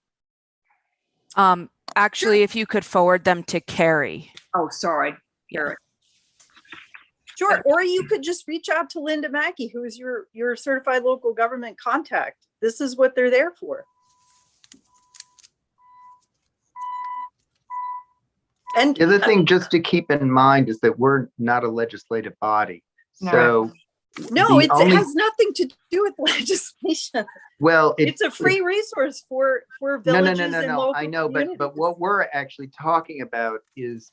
Actually, if you could forward them to Carrie. Oh, sorry, Carrie. Sure, or you could just reach out to Linda Mackey, who is your certified local government contact. This is what they're there for. And The other thing just to keep in mind is that we're not a legislative body. No. So no, the it only- has nothing to do with legislation. well, It's a free resource for no, villages no, no, no, and no. local I know, but communities. what we're actually talking about is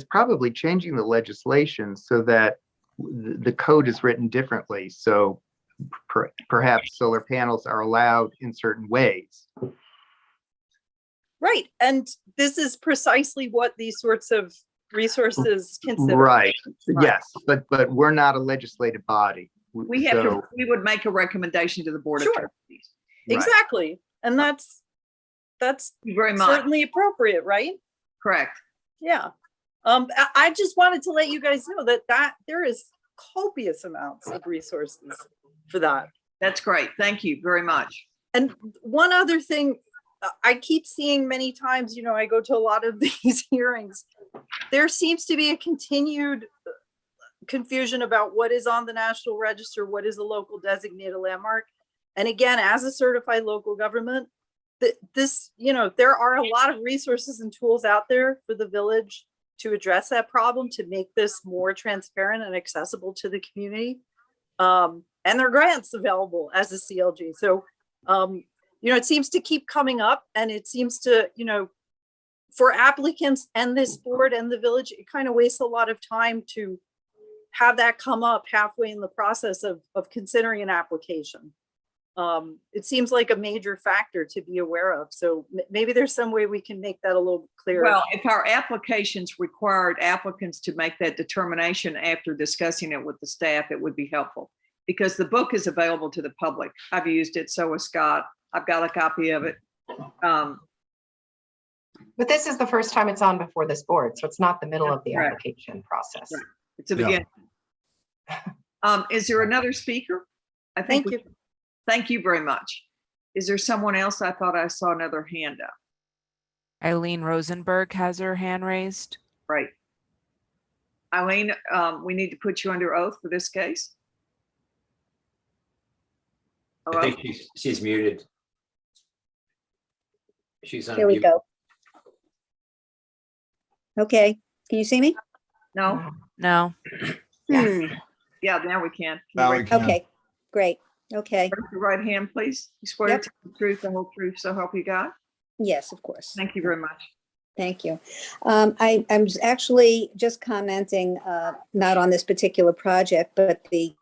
probably changing the legislation so that the code is written differently. So perhaps solar panels are allowed in certain ways. Right, and this is precisely what these sorts of resources consider. Right. Yes, but we're not a legislative body. We have to, we would make a recommendation to the Board of Sure. Trustees. Right. Exactly, and that's Thank you very much. certainly appropriate, right? Correct. Yeah. I just wanted to let you guys know that there is copious amounts of resources for that. That's great. Thank you very much. And one other thing, I keep seeing many times, you know, I go to a lot of these hearings. There seems to be a continued confusion about what is on the National Register, what is a local designated landmark. And again, as a certified local government, this, you know, there are a lot of resources and tools out there for the village to address that problem, to make this more transparent and accessible to the community. And there are grants available as a CLG. So, you know, it seems to keep coming up, and it seems to, you know, for applicants and this board and the village, it kind of wastes a lot of time to have that come up halfway in the process of considering an application. It seems like a major factor to be aware of. So maybe there's some way we can make that a little clearer. Well, if our applications required applicants to make that determination after discussing it with the staff, it would be helpful, because the book is available to the public. I've used it, so has Scott. I've got a copy of it. But this is the first time it's on before this board, so it's not the middle of the Right. application process. Right. It's a Yeah. beginning. Is there another speaker? I think Thank you. Thank you very much. Is there someone else? I thought I saw another hand up. Eileen Rosenberg has her hand raised. Right. Eileen, we need to put you under oath for this case. I Hello? think she's muted. She's on Here we mute. go. Okay, can you see me? No? No. Hmm. Yeah, now we can. Can Now you we raise can. Okay, great. Okay, your right hand, please? You swear to Yep. tell the truth, the whole truth, so help you God? yes, of course. Thank you very much. Thank you. I'm actually just commenting, not on this particular project, but the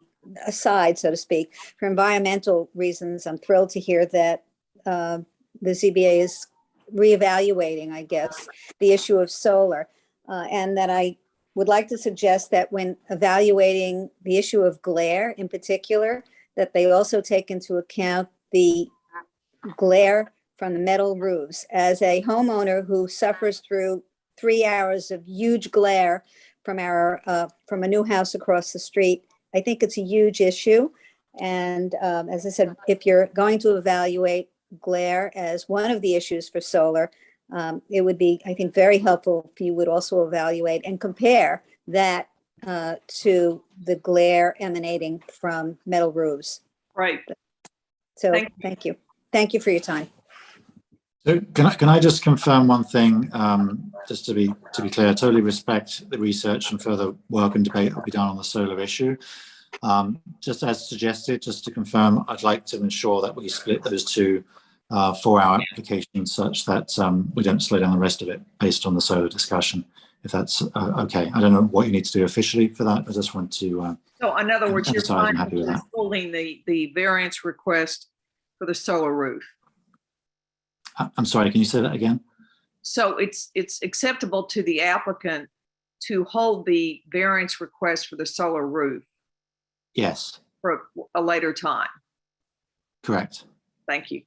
aside, so to speak, for environmental reasons. I'm thrilled to hear that the ZBA is reevaluating, I guess, the issue of solar, and that I would like to suggest that when evaluating the issue of glare in particular, that they also take into account the glare from the metal roofs. As a homeowner who suffers through 3 hours of huge glare from from a new house across the street, I think it's a huge issue. And as I said, if you're going to evaluate glare as one of the issues for solar, it would be, I think, very helpful if you would also evaluate and compare that to the glare emanating from metal roofs. Right. So Thank you. thank you. Thank you for your time. So can I just confirm one thing, just to be clear? I totally respect the research and further work and debate that will be done on the solar issue. Just as suggested, just to confirm, I'd like to ensure that we split those two 4-hour applications such that we don't slow down the rest of it based on the solar discussion, if that's okay. I don't know what you need to do officially for that. I just want to So in other words, you're emphasize I'm happy with that. holding the variance request for the solar roof. I'm sorry, can you say that again? So it's acceptable to the applicant to hold the variance request for the solar roof Yes, for a later time. correct. Thank you.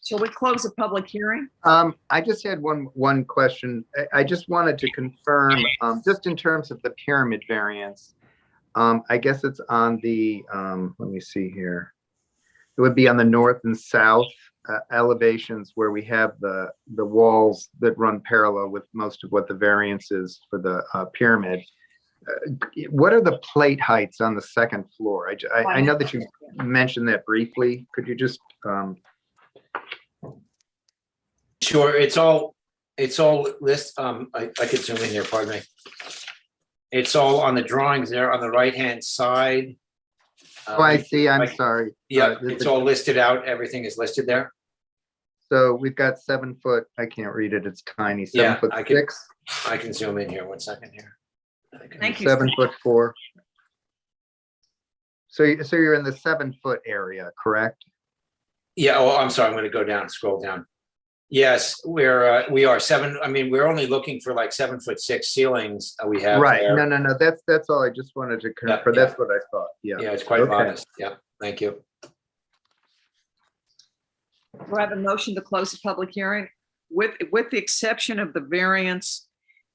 Shall we close the public hearing? I just had one question. I just wanted to confirm, just in terms of the pyramid variance. I guess it's on the, let me see here. It would be on the north and south elevations where we have the walls that run parallel with most of what the variance is for the pyramid. What are the plate heights on the second floor? I know that you mentioned that briefly. Could you just? Sure, it's all list, I could zoom in here, pardon me. It's all on the drawings there on the right-hand side. Oh, I see. I'm sorry. Yeah, it's all listed out. Everything is listed there. So we've got 7 foot. I can't read it. It's tiny. Yeah, 7'6". I can zoom in here 1 second here. Thank you. 7'4". So you're in the 7 foot area, correct? Yeah, oh, I'm sorry, I'm gonna go down, scroll down. Yes, we are 7, I mean, we're only looking for like 7'6" ceilings we have Right. there. No. That's all. I just wanted to confirm. Yeah. That's what I thought. Yeah. Yeah, it's quite Okay. modest. Yeah, thank you. Do I have a motion to close the public hearing with the exception of the variance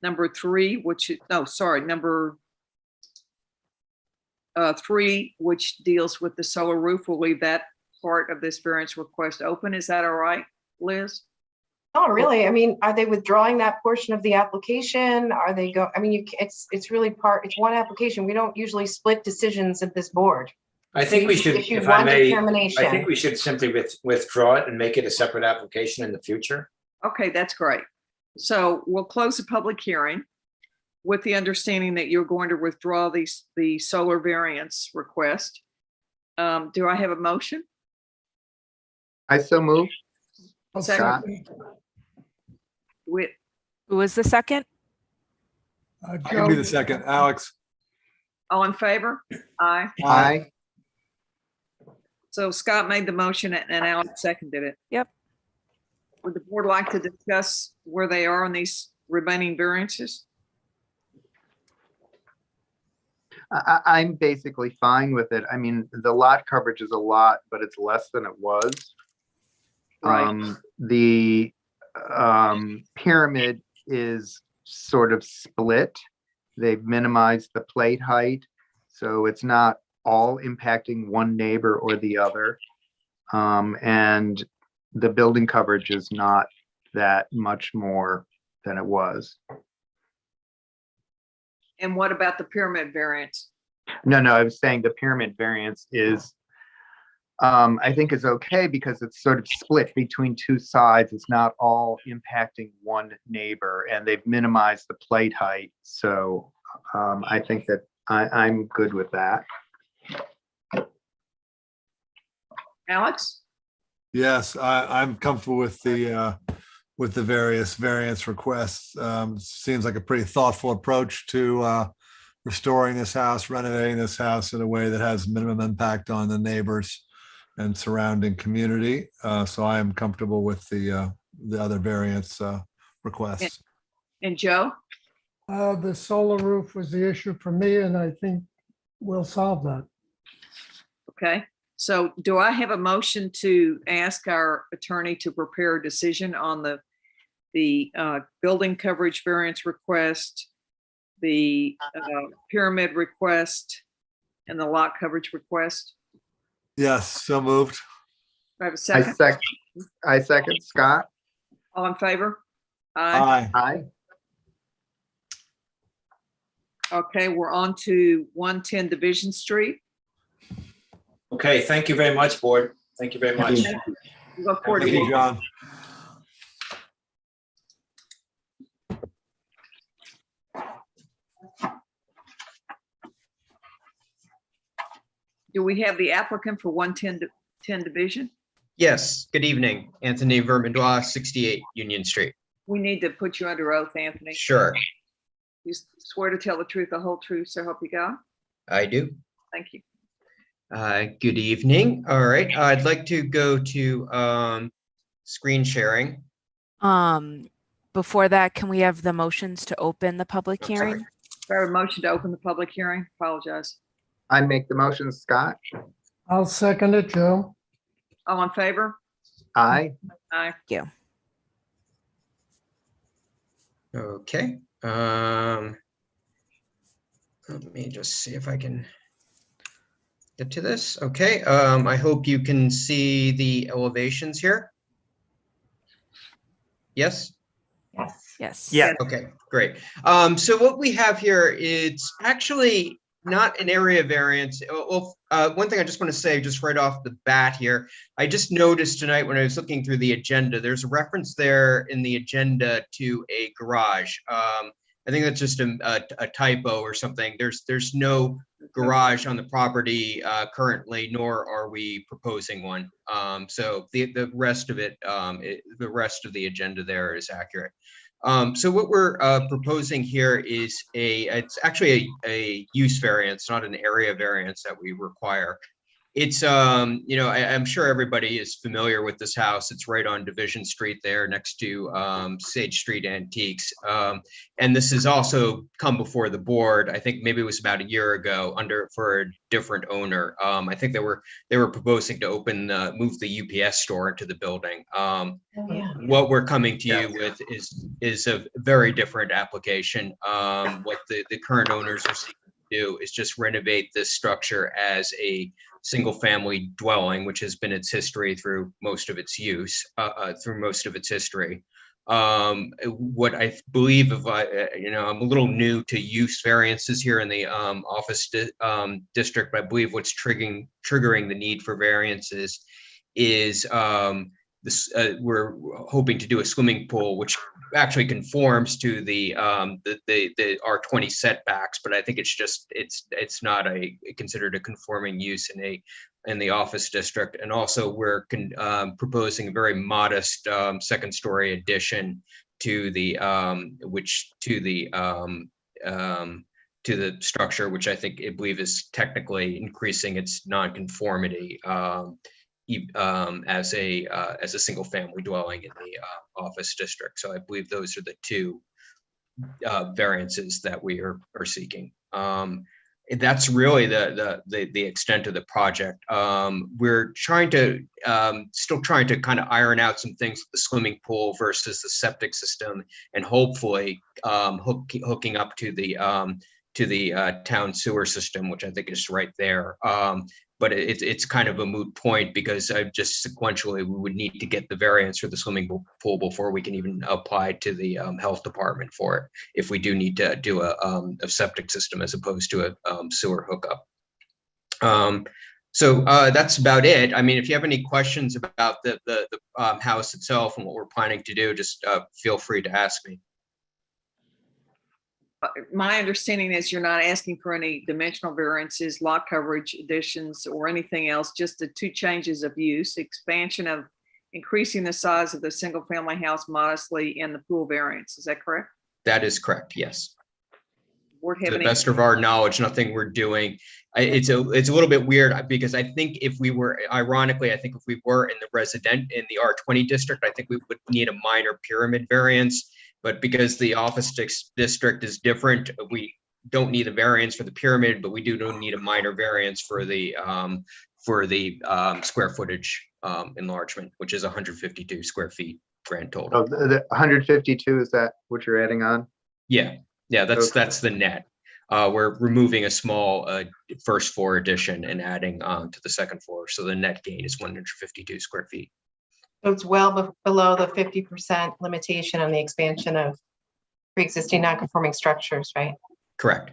number 3, which, no, sorry, number 3, which deals with the solar roof. We'll leave that part of this variance request open. Is that all right, Liz? Not really. I mean, are they withdrawing that portion of the application? Are they I mean, it's really it's one application. We don't usually split decisions at this board. I think we should, Issue if I one may, determination. I think we should simply withdraw it and make it a separate application in the future. Okay, that's great. So we'll close the public hearing with the understanding that you're going to withdraw the solar variance request. Do I have a motion? I so move. I'll Scott? second. With, Who was the second? Give me Joe, the second, Alex. all in favor? Aye. Aye. So Scott made the motion and Alex seconded it. Yep. Would the board like to discuss where they are on these remaining variances? I'm basically fine with it. I mean, the lot coverage is a lot, but it's less than it was. Right. The pyramid is sort of split. They've minimized the plate height, so it's not all impacting one neighbor or the other. And the building coverage is not that much more than it was. And what about the pyramid variance? No, I was saying the pyramid variance is, I think is okay because it's sort of split between two sides. It's not all impacting one neighbor and they've minimized the plate height. So I think that I'm good with that. Alex? Yes, I'm comfortable with the various variance requests. Seems like a pretty thoughtful approach to restoring this house, renovating this house in a way that has minimum impact on the neighbors and surrounding community. So I am comfortable with the other variance requests. And Joe? the solar roof was the issue for me, and I think we'll solve that. Okay, so do I have a motion to ask our attorney to prepare a decision on the building coverage variance request, the pyramid request, and the lot coverage request? Yes, so moved. Do I have a second? I second. Scott? All in favor? Aye. Aye. Aye. Okay, we're on to 110 Division Street. Okay, thank you very much, board. Thank you very much. We look forward Thank you, to John. Do we have the applicant for 110 Division? Yes, good evening. Anthony Vermandois, 68 Union Street. We need to put you under oath, Anthony. Sure, You swear to tell the truth, the whole truth, so help you God? I do. Thank you. Good evening. All right, I'd like to go to screen sharing. Before that, can we have the motions to open the public hearing? Do I have a motion to open the public hearing? Apologize. I make the motion. Scott? I'll second it, Joe. All in favor? Aye. Aye. Okay. Let me just see if I can get to this. Okay, I hope you can see the elevations here. Yes? Yes. Yes. Yeah. Okay, great. So what we have here, it's actually not an area variance. Well, one thing I just want to say just right off the bat here, I just noticed tonight when I was looking through the agenda, there's a reference there in the agenda to a garage. I think that's just a typo or something. There's no garage on the property currently, nor are we proposing one. So the rest of it, the rest of the agenda there is accurate. So what we're proposing here is it's actually a use variance, not an area variance that we require. It's, you know, I'm sure everybody is familiar with this house. It's right on Division Street there next to Sage Street Antiques. And this has also come before the board. I think maybe it was about a year ago for a different owner. I think they were proposing to move the UPS store into the building. What we're coming to you with is a very different application. What the current owners are seeking to do is just renovate this structure as a single family dwelling, which has been its history through most of its use, through most of its history. What I believe, you know, I'm a little new to use variances here in the office district, but I believe what's triggering the need for variances is we're hoping to do a swimming pool, which actually conforms to the R20 setbacks, but I think it's not considered a conforming use in the office district. And also we're proposing a very modest second story addition to the structure, which I believe is technically increasing its nonconformity as a single family dwelling in the office district. So I believe those are the two variances that we are seeking. That's really the extent of the project. We're still trying to kind of iron out some things with the swimming pool versus the septic system, and hopefully hooking up to the town sewer system, which I think is right there. But it's kind of a moot point because just sequentially we would need to get the variance for the swimming pool before we can even apply to the health department for it, if we do need to do a septic system as opposed to a sewer hookup. So that's about it. I mean, if you have any questions about the house itself and what we're planning to do, just feel free to ask me. My understanding is you're not asking for any dimensional variances, lot coverage additions, or anything else, just the two changes of use, expansion of increasing the size of the single family house modestly, and the pool variance. Is that correct? That is correct, yes. To the best of our knowledge, nothing we're doing. It's a little bit weird because I think if we were, ironically, I think if we were in the R20 district, I think we would need a minor pyramid variance. But because the office district is different, we don't need a variance for the pyramid, but we do need a minor variance for the square footage enlargement, which is 152 square feet grand total. Oh, the 152, is that what you're adding on? Yeah, that's the net. We're removing a small first floor addition and adding to the second floor, so the net gain is 152 square feet. So it's well below the 50% limitation on the expansion of pre-existing non-conforming structures, right? Correct.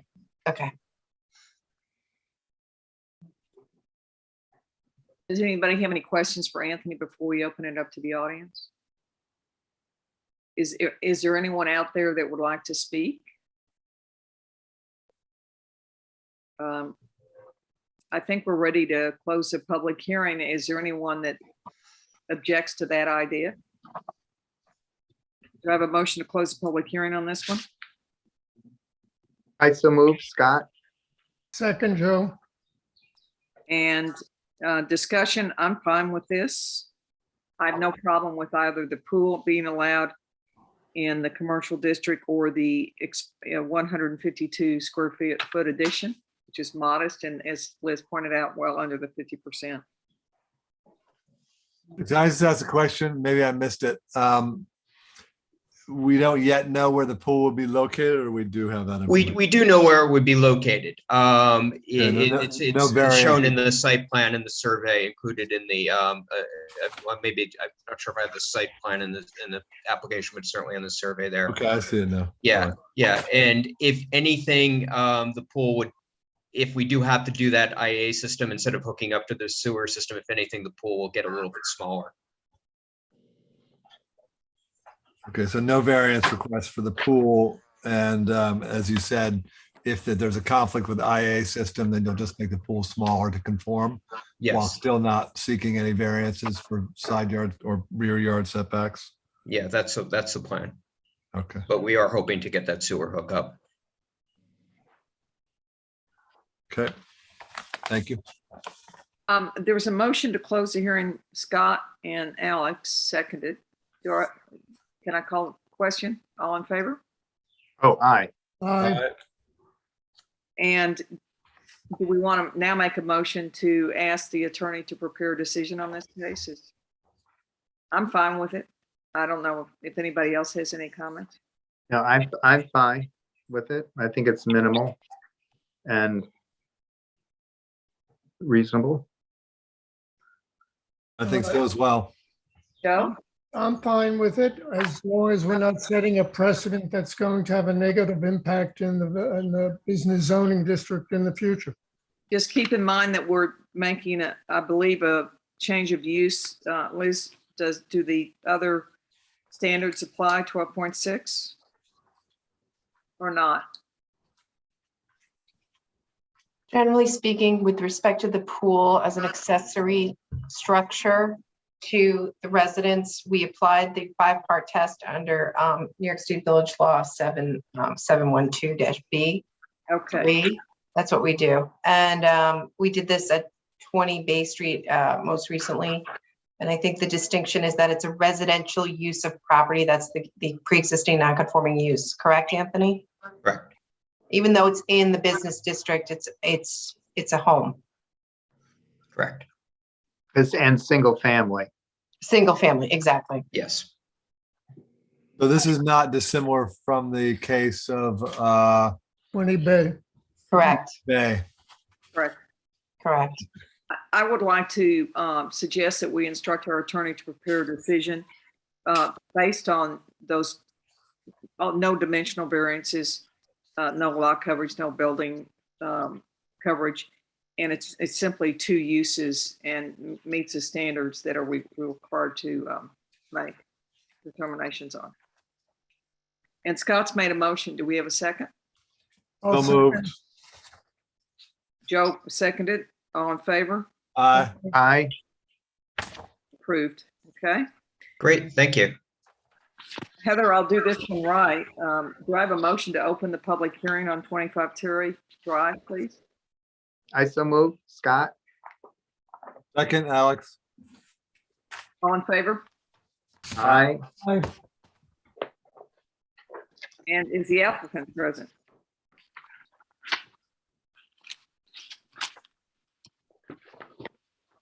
Okay. Does anybody have any questions for Anthony before we open it up to the audience? Is there anyone out there that would like to speak? I think we're ready to close the public hearing. Is there anyone that objects to that idea? Do I have a motion to close the public hearing on this one? I so move, Scott. Second, Joe. And discussion, I'm fine with this. I have no problem with either the pool being allowed in the commercial district or the 152 square foot addition, which is modest, and as Liz pointed out, well under the 50%. Can I just ask a question? Maybe I missed it. we don't yet know where the pool will be located, or we do have that? We do know where it would be located. no It's variance. shown in the site plan and the survey included in the, well, maybe, I'm not sure if I have the site plan in the application, but certainly in the survey there. Okay, I see it now. Yeah, yeah. And if anything, the pool would, if we do have to do that IA system, instead of hooking up to the sewer system, if anything, the pool will get a little bit smaller. Okay, so no variance request for the pool. And as you said, if there's a conflict with IA system, then you'll just make the pool smaller to conform while Yes, still not seeking any variances for side yard or rear yard setbacks. yeah, that's the plan. Okay. But we are hoping to get that sewer hook up. Okay. Thank you. There was a motion to close the hearing. Scott and Alex seconded. Can I call a question? All in favor? Oh, aye. Aye. And do we want to now make a motion to ask the attorney to prepare a decision on this case? I'm fine with it. I don't know if anybody else has any comments. No, I'm fine with it. I think it's minimal and reasonable. I think so as well. Joe? I'm fine with it as long as we're not setting a precedent that's going to have a negative impact in the business zoning district in the future. Just keep in mind that we're making I believe, a change of use. Liz, do the other standards apply, 12.6 or not? Generally speaking, with respect to the pool as an accessory structure to the residents, we applied the 5-part test under New York State Village Law 712-B. Okay. That's what we do. And we did this at 20 Bay Street most recently. And I think the distinction is that it's a residential use of property. That's the pre-existing non-conforming use. Correct, Anthony? Correct. Even though it's in the business district, it's a home. Correct. And single family. Single family, exactly. Yes. So this is not dissimilar from the case of 20 Bay. Correct. Bay. Correct. Correct. I would like to suggest that we instruct our attorney to prepare a decision based on those no dimensional variances, no lot coverage, no building coverage, and it's simply 2 uses and meets the standards that we're required to make determinations on. And Scott's made a motion. Do we have a second? So moved. Joe seconded. All in favor? Aye. Aye. Approved. Okay. Great. Thank you. Heather, I'll do this one right. Do I have a motion to open the public hearing on 25 Terry Drive, please? I so move. Scott? Second, Alex. All in favor? Aye. Aye. And is the applicant present?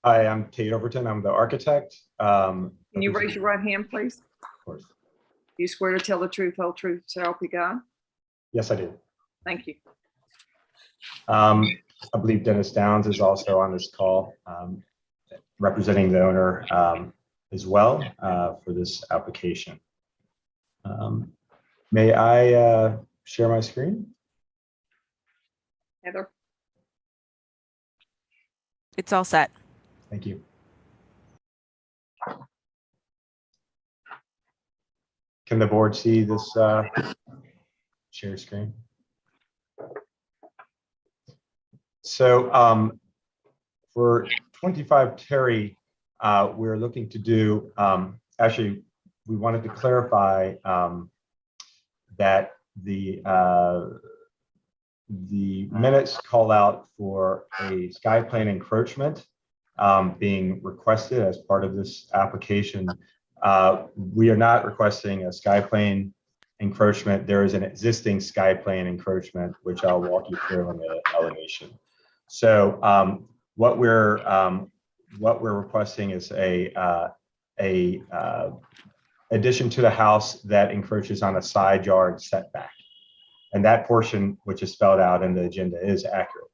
Hi, I'm Tate Overton. I'm the architect. Can you raise your right hand, please? Of course. Do you swear to tell the truth, whole truth, so help you God? Yes, I do. Thank you. I believe Dennis Downs is also on this call, representing the owner as well for this application. May I share my screen? Heather? It's all set. Thank you. Can the board see this share screen? So for 25 Terry, we're looking to do, actually, we wanted to clarify that the minutes call out for a sky plane encroachment being requested as part of this application. We are not requesting a sky plane encroachment. There is an existing sky plane encroachment, which I'll walk you through in the elevation. So what we're requesting is a addition to the house that encroaches on a side yard setback. And that portion, which is spelled out in the agenda, is accurate.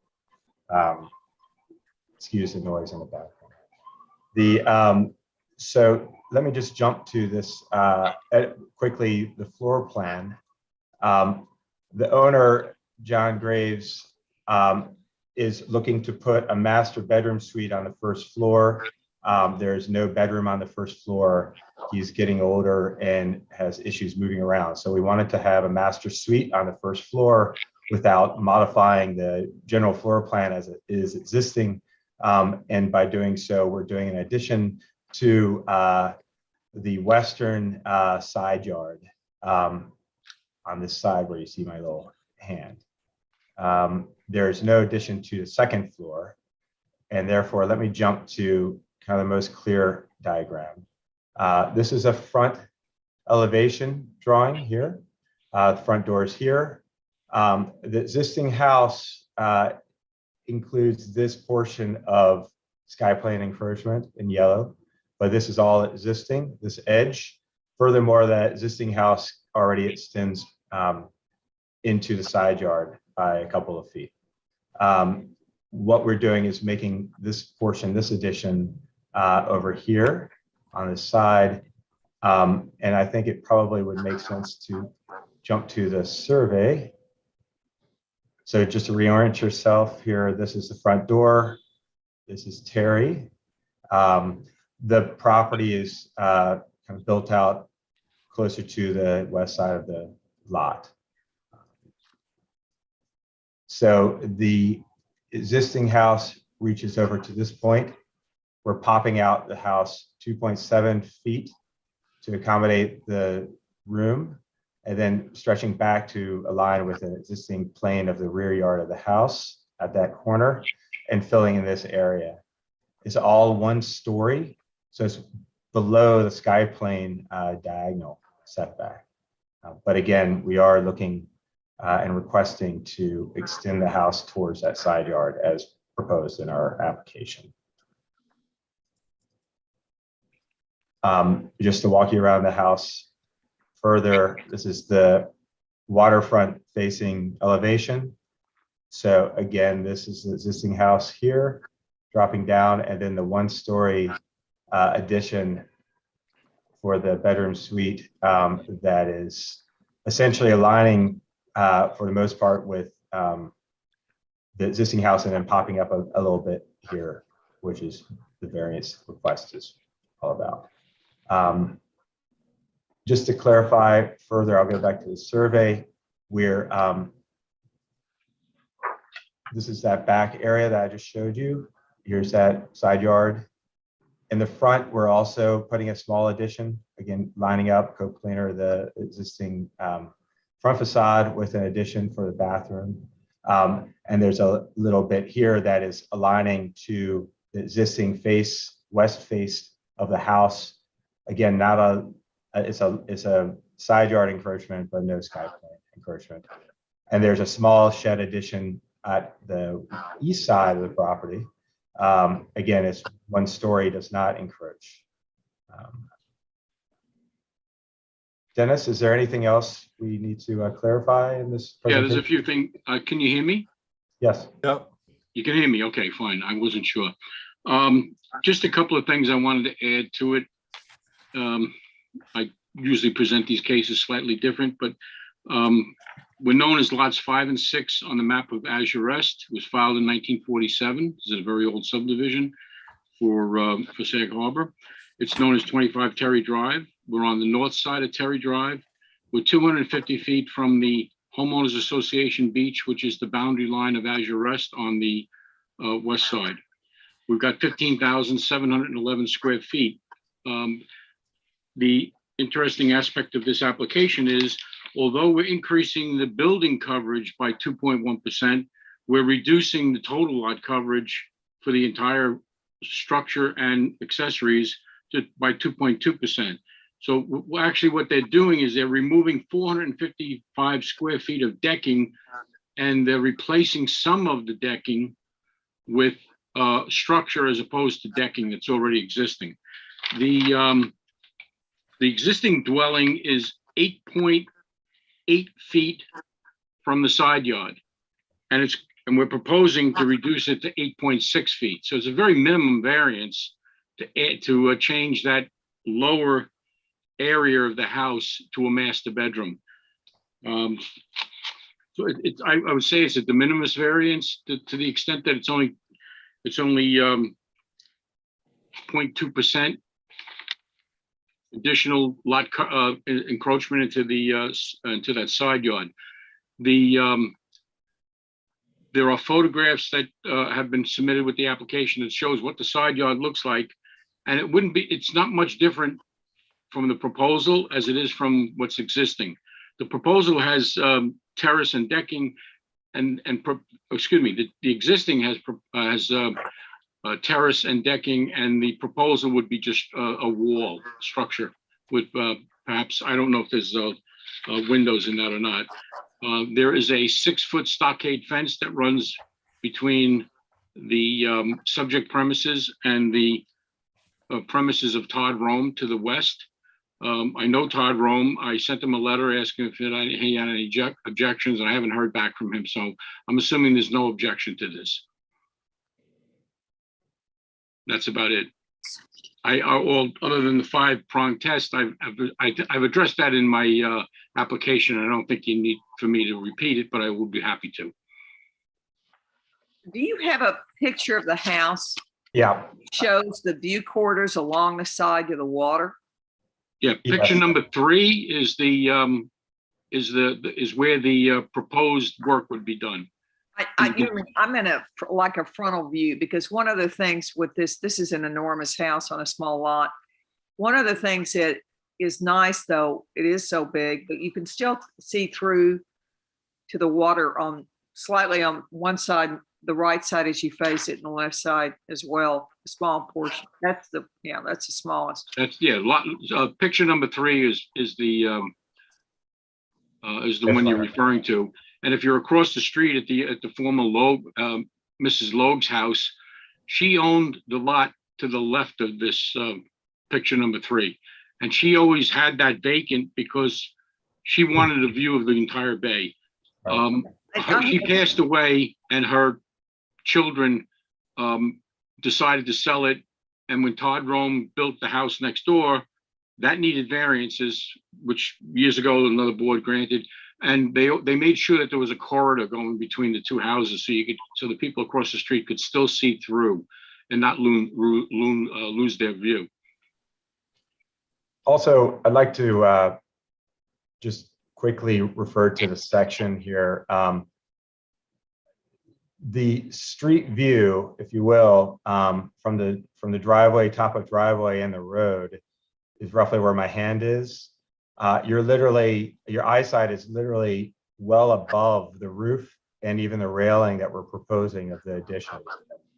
Excuse the noise in the background. So let me just jump to this quickly, the floor plan. The owner, John Graves, is looking to put a master bedroom suite on the first floor. There's no bedroom on the first floor. He's getting older and has issues moving around. So we wanted to have a master suite on the first floor without modifying the general floor plan as it is existing. And by doing so, we're doing an addition to the western side yard on this side where you see my little hand. There's no addition to the second floor. And therefore, let me jump to kind of the most clear diagram. This is a front elevation drawing here. The front door is here. The existing house includes this portion of sky plane encroachment in yellow, but this is all existing, this edge. Furthermore, that existing house already extends into the side yard by a couple of feet. What we're doing is making this portion, this addition over here on this side. And I think it probably would make sense to jump to the survey. So just to reorient yourself here, this is the front door. This is Terry. The property is kind of built out closer to the west side of the lot. So the existing house reaches over to this point. We're popping out the house 2.7 feet to accommodate the room, and then stretching back to align with an existing plane of the rear yard of the house at that corner and filling in this area. It's all one story, so it's below the sky plane diagonal setback. But again, we are looking and requesting to extend the house towards that side yard as proposed in our application. Just to walk you around the house further, this is the waterfront facing elevation. So again, this is the existing house here, dropping down, and then the one-story addition for the bedroom suite that is essentially aligning for the most part with the existing house, and then popping up a little bit here, which is the variance request is all about. Just to clarify further, I'll go back to the survey where this is that back area that I just showed you. Here's that side yard. In the front, we're also putting a small addition, again, lining up, co-planar the existing front facade with an addition for the bathroom. And there's a little bit here that is aligning to the existing west face of the house. Again, it's a side yard encroachment, but no sky plane encroachment. And there's a small shed addition at the east side of the property. Again, it's one story, does not encroach. Dennis, is there anything else we need to clarify in this presentation? Yeah, there's a few things. Can you hear me? Yes. Yep. You can hear me? Okay, fine. I wasn't sure. Just a couple of things I wanted to add to it. I usually present these cases slightly different, but we're known as lots 5 and 6 on the map of Azure Rest. It was filed in 1947. This is a very old subdivision for Sag Harbor. It's known as 25 Terry Drive. We're on the north side of Terry Drive. We're 250 feet from the Homeowners Association beach, which is the boundary line of Azure Rest on the west side. We've got 15,711 square feet. The interesting aspect of this application is, although we're increasing the building coverage by 2.1%, we're reducing the total lot coverage for the entire structure and accessories by 2.2%. So actually what they're doing is they're removing 455 square feet of decking, and they're replacing some of the decking with structure as opposed to decking that's already existing. the existing dwelling is 8.8 feet from the side yard. And we're proposing to reduce it to 8.6 feet. So it's a very minimum variance to change that lower area of the house to a master bedroom. So I would say it's a de minimis variance to the extent that it's only 0.2% additional lot encroachment into that side yard. There are photographs that have been submitted with the application that shows what the side yard looks like, and it's not much different from the proposal as it is from what's existing. The proposal has terrace and decking, the existing has terrace and decking, and the proposal would be just a wall structure with perhaps, I don't know if there's windows in that or not. There is a 6-foot stockade fence that runs between the subject premises and the premises of Todd Rome to the west. I know Todd Rome. I sent him a letter asking if he had any objections, and I haven't heard back from him. So I'm assuming there's no objection to this. That's about it. Other than the 5-prong test, I've addressed that in my application. I don't think you need for me to repeat it, but I will be happy to. Do you have a picture of the house? Yeah. Shows the view quarters along the side of the water. Yeah, picture number 3 is where the proposed work would be done. I'm in a frontal view, because one of the things with this is an enormous house on a small lot. One of the things that is nice, though, it is so big, but you can still see through to the water on slightly on one side, the right side as you face it, and the left side as well. A small portion. That's the smallest. Picture number 3 is the one you're referring to. And if you're across the street at the former Mrs. Logue's house, she owned the lot to the left of this picture number 3. And she always had that vacant because she wanted a view of the entire bay. She passed away, and her children decided to sell it. And when Todd Rome built the house next door, that needed variances, which years ago another board granted. And they made sure that there was a corridor going between the two houses, so the people across the street could still see through and not lose their view. Also, I'd like to just quickly refer to the section here. The street view, if you will, from the driveway, top of driveway and the road is roughly where my hand is. Your eyesight is literally well above the roof and even the railing that we're proposing of the addition.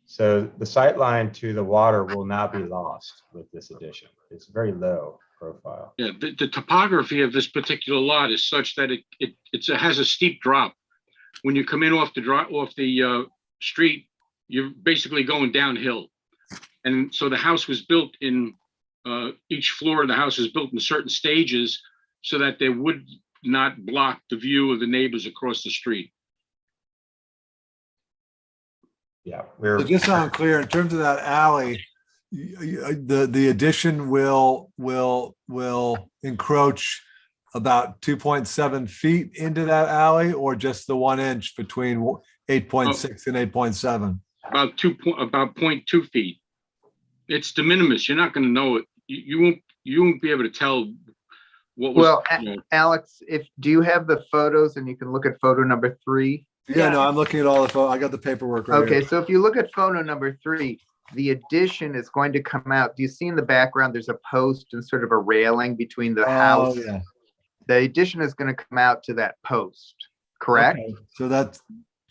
So the sight line to the water will not be lost with this addition. It's very low profile. Yeah, the topography of this particular lot is such that it has a steep drop. When you come in off the street, you're basically going downhill. And so the house was built in, each floor of the house is built in certain stages so that they would not block the view of the neighbors across the street. Yeah, so just so I'm clear, in terms of that alley, the addition will encroach about 2.7 feet into that alley, or just the 1 inch between 8.6 and 8.7? About 0.2 feet. It's de minimis. You're not going to know it. You won't be able to tell what was. Well, Alex, do you have the photos and you can look at photo number 3? Yeah, no, I'm looking at all the photos. I got the paperwork right Okay, here. so if you look at photo number 3, the addition is going to come out. Do you see in the background there's a post and sort of a railing between the house? Yeah. The addition is going to come out to that post, correct? Okay. So that's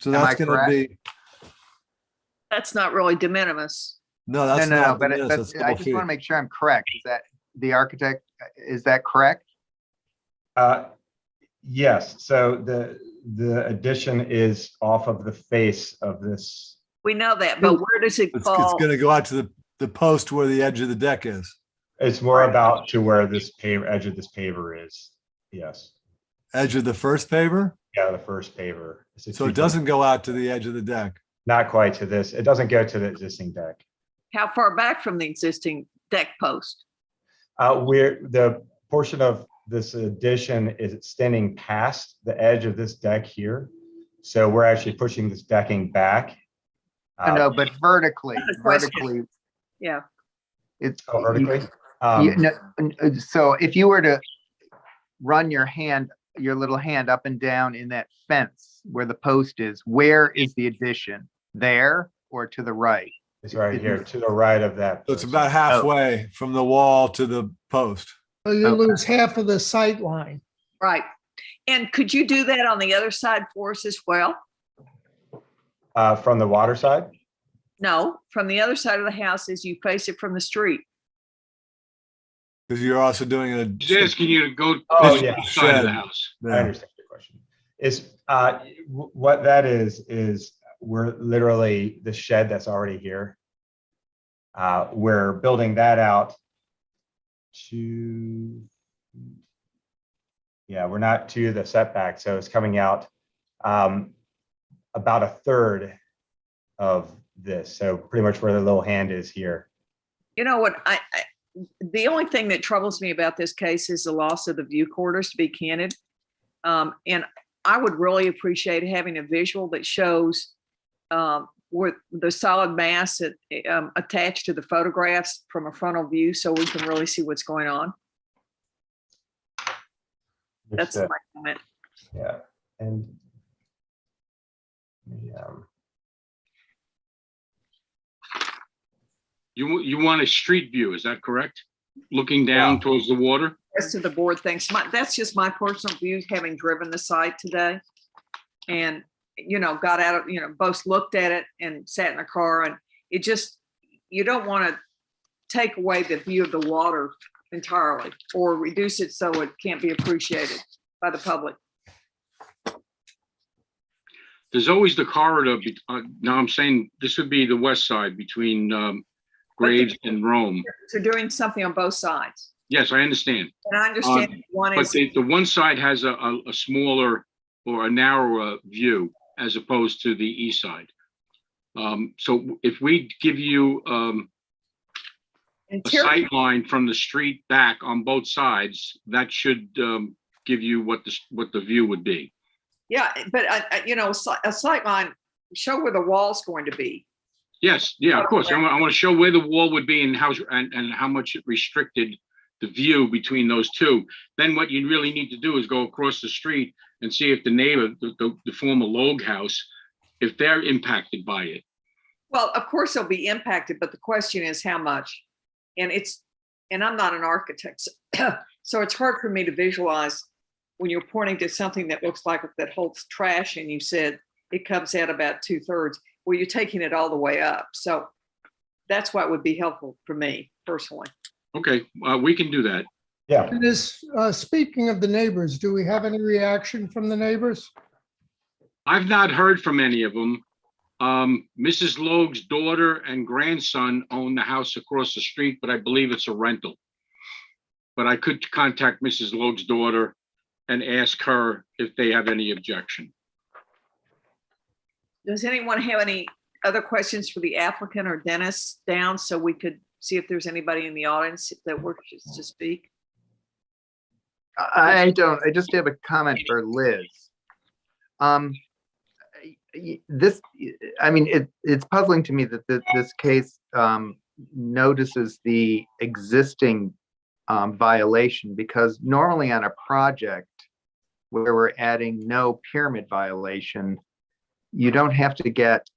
Am I going to correct? be. That's not really de minimis. No, that's No, not. but That's I just want to make sure I'm correct. Is that the architect? Is that correct? Yes. So the addition is off of the face of this. We know that, but where does it fall? It's going to go out to the post where the edge of the deck is. It's more about to where this edge of this paver is. Yes. Edge of the first paver? Yeah, the first paver. So it doesn't go out to the edge of the deck. Not quite to this. It doesn't go to the existing deck. How far back from the existing deck post? The portion of this addition is extending past the edge of this deck here. So we're actually pushing this decking back. No, but vertically, That's a question. vertically, Yeah. It's vertically. So if you were to run your little hand up and down in that fence where the post is, where is the addition? There or to the right? It's right here to the right of that. So it's about halfway from the wall to the post. So you lose half of the sight line. Right. And could you do that on the other side for us as well? From the water side? No, from the other side of the house as you face it from the street. Because you're also doing a. Just asking you to go Oh, to yeah. the side of the house. I understand your question. What that is we're literally the shed that's already here. We're building that out to, we're not to the setback. So it's coming out about a third of this. So pretty much where the little hand is here. You know what, the only thing that troubles me about this case is the loss of the view quarters, to be candid. And I would really appreciate having a visual that shows with the solid mass attached to the photographs from a frontal view, so we can really see what's going on. That's my comment. Yeah, and You want a street view, is that correct? Looking down towards the water? The rest of the board thinks that's just my personal view, having driven the site today. And, got out of, both looked at it and sat in a car, and it just, you don't want to take away the view of the water entirely or reduce it so it can't be appreciated by the public. There's always the corridor. Now I'm saying this would be the west side between Graves and Rome. So doing something on both sides. Yes, I understand. And I understand one but is. the one side has a smaller or a narrower view as opposed to the east side. So if we give you a sight line from the street back on both sides, that should give you what the view would be. Yeah, but a sight line, show where the wall's going to be. Yes, yeah, of course. I want to show where the wall would be and how much it restricted the view between those two. Then what you really need to do is go across the street and see if the neighbor, the former log house, if they're impacted by it. Well, of course they'll be impacted, but the question is how much. And I'm not an architect, so it's hard for me to visualize when you're pointing to something that looks like that holds trash and you said it comes out about 2/3. Well, you're taking it all the way up. So that's what would be helpful for me personally. Okay, we can do that. Yeah. Speaking of the neighbors, do we have any reaction from the neighbors? I've not heard from any of them. Mrs. Logue's daughter and grandson own the house across the street, but I believe it's a rental. But I could contact Mrs. Logue's daughter and ask her if they have any objection. Does anyone have any other questions for the applicant or Dennis down so we could see if there's anybody in the audience that wishes to speak? I don't. I just have a comment for Liz. It's puzzling to me that this case notices the existing violation, because normally on a project where we're adding no pyramid violation, you don't have to get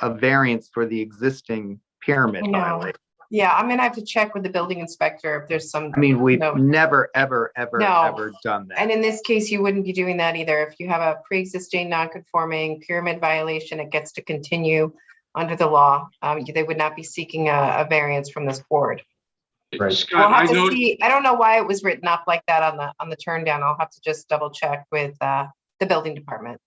a variance for the existing pyramid violation. Yeah, I'm gonna have to check with the building inspector if there's some. We've never, ever done that. And in this case, you wouldn't be doing that either. If you have a pre-existing non-conforming pyramid violation, it gets to continue under the law. They would not be seeking a variance from this board. Right. Scott, We'll have to see. I don't know why it was written up like that on the turn down. I'll have to just double check with the building department.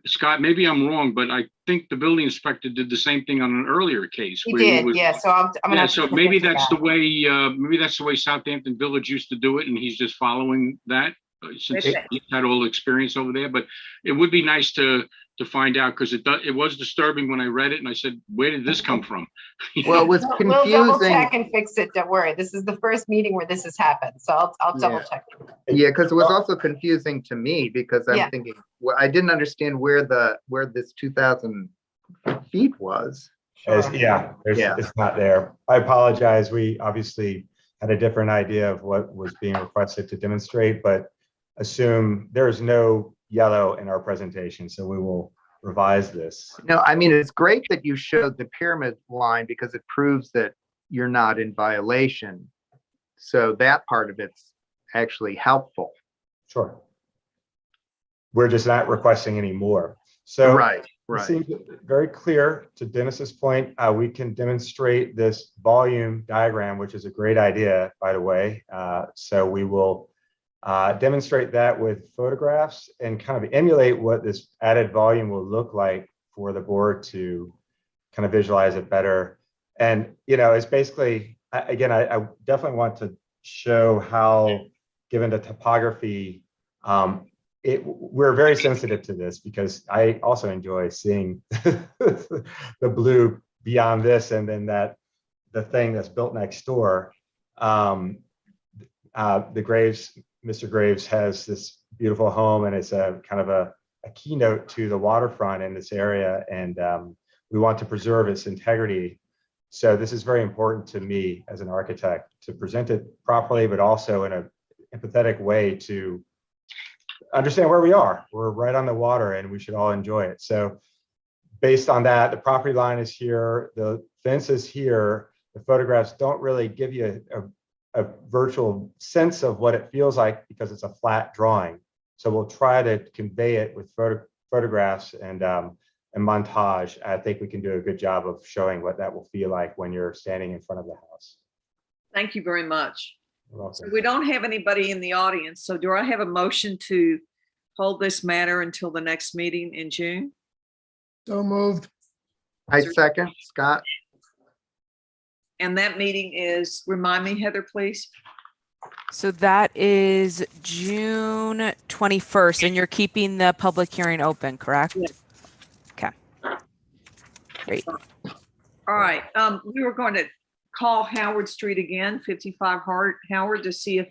Scott, maybe I'm wrong, but I think the building inspector did the same thing on an earlier case. He where he did, was- yeah, so I'm gonna Yeah, have to so look maybe into that's that. the way Southampton Village used to do it, and he's just following that since Okay. he's had all the experience over there. But it would be nice to find out, because it was disturbing when I read it, and I said, where did this come from? Well, it was We'll double confusing. check and fix it, don't worry. This is the first meeting where this has happened, so I'll double Yeah. check. Yeah, because it was also confusing to me because I'm Yeah. thinking, well, I didn't understand where this 2,000 feet was. Yeah, Yeah. it's not there. I apologize. We obviously had a different idea of what was being requested to demonstrate, but assume there is no yellow in our presentation, so we will revise this. No, I mean, it's great that you showed the pyramid line because it proves that you're not in violation. So that part of it's actually helpful. Sure. We're just not requesting any more. So Right, it right. seems very clear to Dennis's point. We can demonstrate this volume diagram, which is a great idea, by the way. So we will demonstrate that with photographs and kind of emulate what this added volume will look like for the board to kind of visualize it better. And, it's basically, again, I definitely want to show how, given the topography, we're very sensitive to this because I also enjoy seeing the blue beyond this, and then the thing that's built next door. Mr. Graves has this beautiful home, and it's a kind of a keynote to the waterfront in this area, and we want to preserve its integrity. So this is very important to me as an architect to present it properly, but also in an empathetic way to understand where we are. We're right on the water, and we should all enjoy it. So based on that, the property line is here, the fence is here. The photographs don't really give you a virtual sense of what it feels like because it's a flat drawing. So we'll try to convey it with photographs and montage. I think we can do a good job of showing what that will feel like when you're standing in front of the house. Thank you very much. You're welcome. So we don't have anybody in the audience. So do I have a motion to hold this matter until the next meeting in June? So moved. I second, Scott. And that meeting is, remind me, Heather, please. So that is June 21st, and you're keeping the public hearing open, correct? Yeah. Okay. Great. All right. We were going to call Howard Street again, 55 Howard, to see if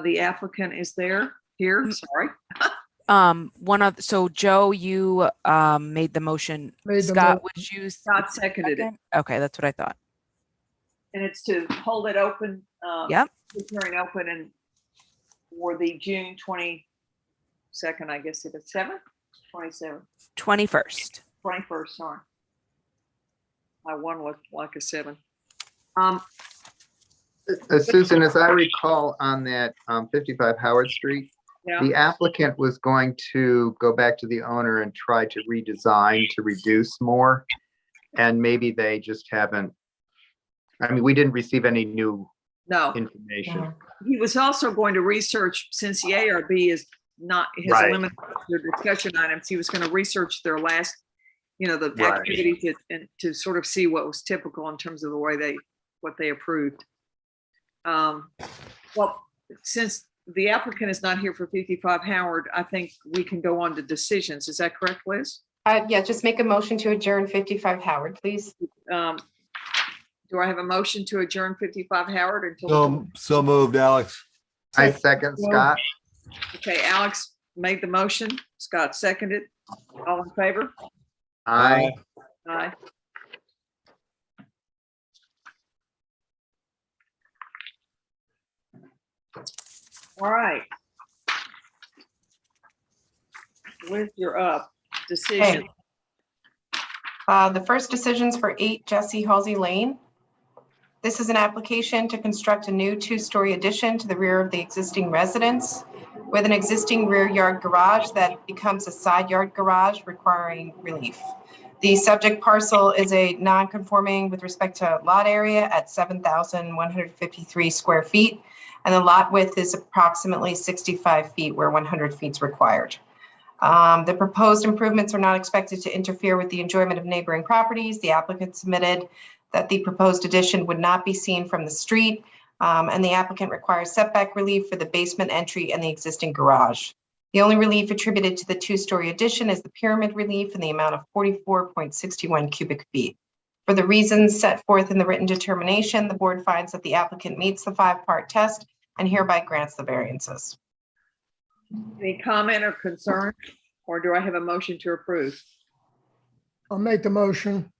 the applicant is here. Sorry. So Joe, you made the motion. Made the Scott, mo- would you? Scott seconded it. Okay, that's what I thought. And it's to hold it open. Yep. The hearing open and for the June 22nd, I guess it is 7th, 27th, 21st. 21st, sorry. My one looked like a 7. Susan, as I recall on that 55 Howard Street, Yeah. the applicant was going to go back to the owner and try to redesign to reduce more. And maybe they just haven't, we didn't receive any new No. information. He was also going to research, since the ARB has Right. eliminated their discussion items, he was going to research their last, the Right. activities and to sort of see what was typical in terms of the way what they approved. Well, since the applicant is not here for 55 Howard, I think we can go on to decisions. Is that correct, Liz? Yeah, just make a motion to adjourn 55 Howard, please. Do I have a motion to adjourn 55 Howard until? So moved, Alex. I second, Scott. Okay, Alex made the motion. Scott seconded. All in favor? Aye. Aye. All right. Liz, you're up. Decision. The first decision's for 8 Jesse Halsey Lane. This is an application to construct a new 2-story addition to the rear of the existing residence with an existing rear yard garage that becomes a side yard garage requiring relief. The subject parcel is a non-conforming with respect to lot area at 7,153 square feet, and the lot width is approximately 65 feet where 100 feet is required. The proposed improvements are not expected to interfere with the enjoyment of neighboring properties. The applicant submitted that the proposed addition would not be seen from the street, and the applicant requires setback relief for the basement entry and the existing garage. The only relief attributed to the two-story addition is the pyramid relief in the amount of 44.61 cubic feet. For the reasons set forth in the written determination, the board finds that the applicant meets the 5-part test and hereby grants the variances. Any comment or concern, or do I have a motion to approve? I'll make the motion.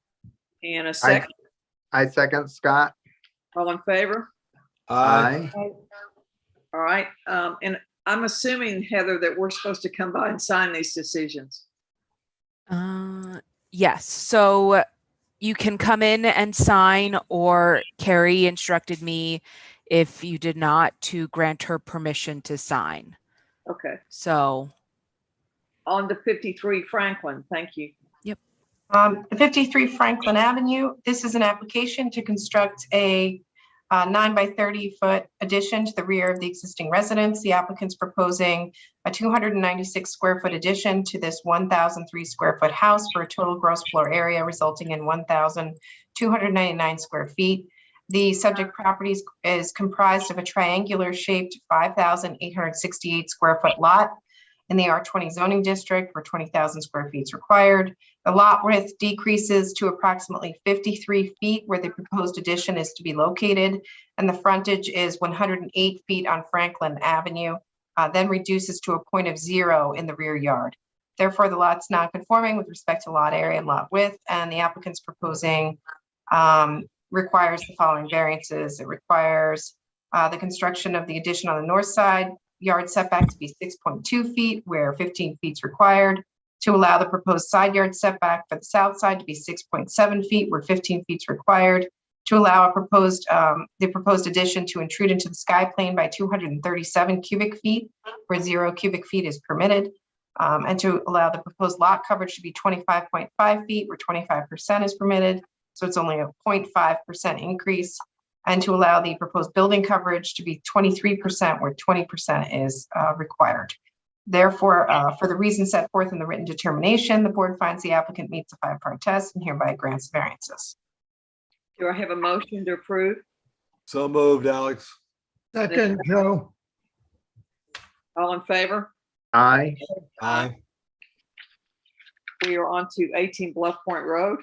And a second, I second Scott. all in favor? Aye. All right, and I'm assuming, Heather, that we're supposed to come by and sign these decisions. Yes, so you can come in and sign, or Carrie instructed me, if you did not, to grant her permission to sign. Okay, So on to 53 Franklin, thank you. 53 Franklin Avenue, this is an application to construct a 9 by 30 foot addition to the rear of the existing residence. The applicant's proposing a 296 square foot addition to this 1,003 square foot house for a total gross floor area resulting in 1,299 square feet. The subject property is comprised of a triangular shaped 5,868 square foot lot in the R20 zoning district where 20,000 square feet is required. The lot width decreases to approximately 53 feet where the proposed addition is to be located, and the frontage is 108 feet on Franklin Avenue, then reduces to a point of 0 in the rear yard. Therefore, the lot's non-conforming with respect to lot area and lot width, and the applicant's proposing requires the following variances. It requires the construction of the addition on the north side, yard setback to be 6.2 feet where 15 feet is required, to allow the proposed side yard setback for the south side to be 6.7 feet where 15 feet is required, to allow a the proposed addition to intrude into the sky plane by 237 cubic feet where 0 cubic feet is permitted, and to allow the proposed lot coverage to be 25.5 feet where 25% is permitted, so it's only a 0.5% increase, and to allow the proposed building coverage to be 23% where 20% is required. Therefore, for the reasons set forth in the written determination, the board finds the applicant meets the 5-part test and hereby grants variances. Do I have a motion to approve? So moved, Alex. Second, Joe. All in favor? Aye. Aye. We are on to 18 Bluff Point Road.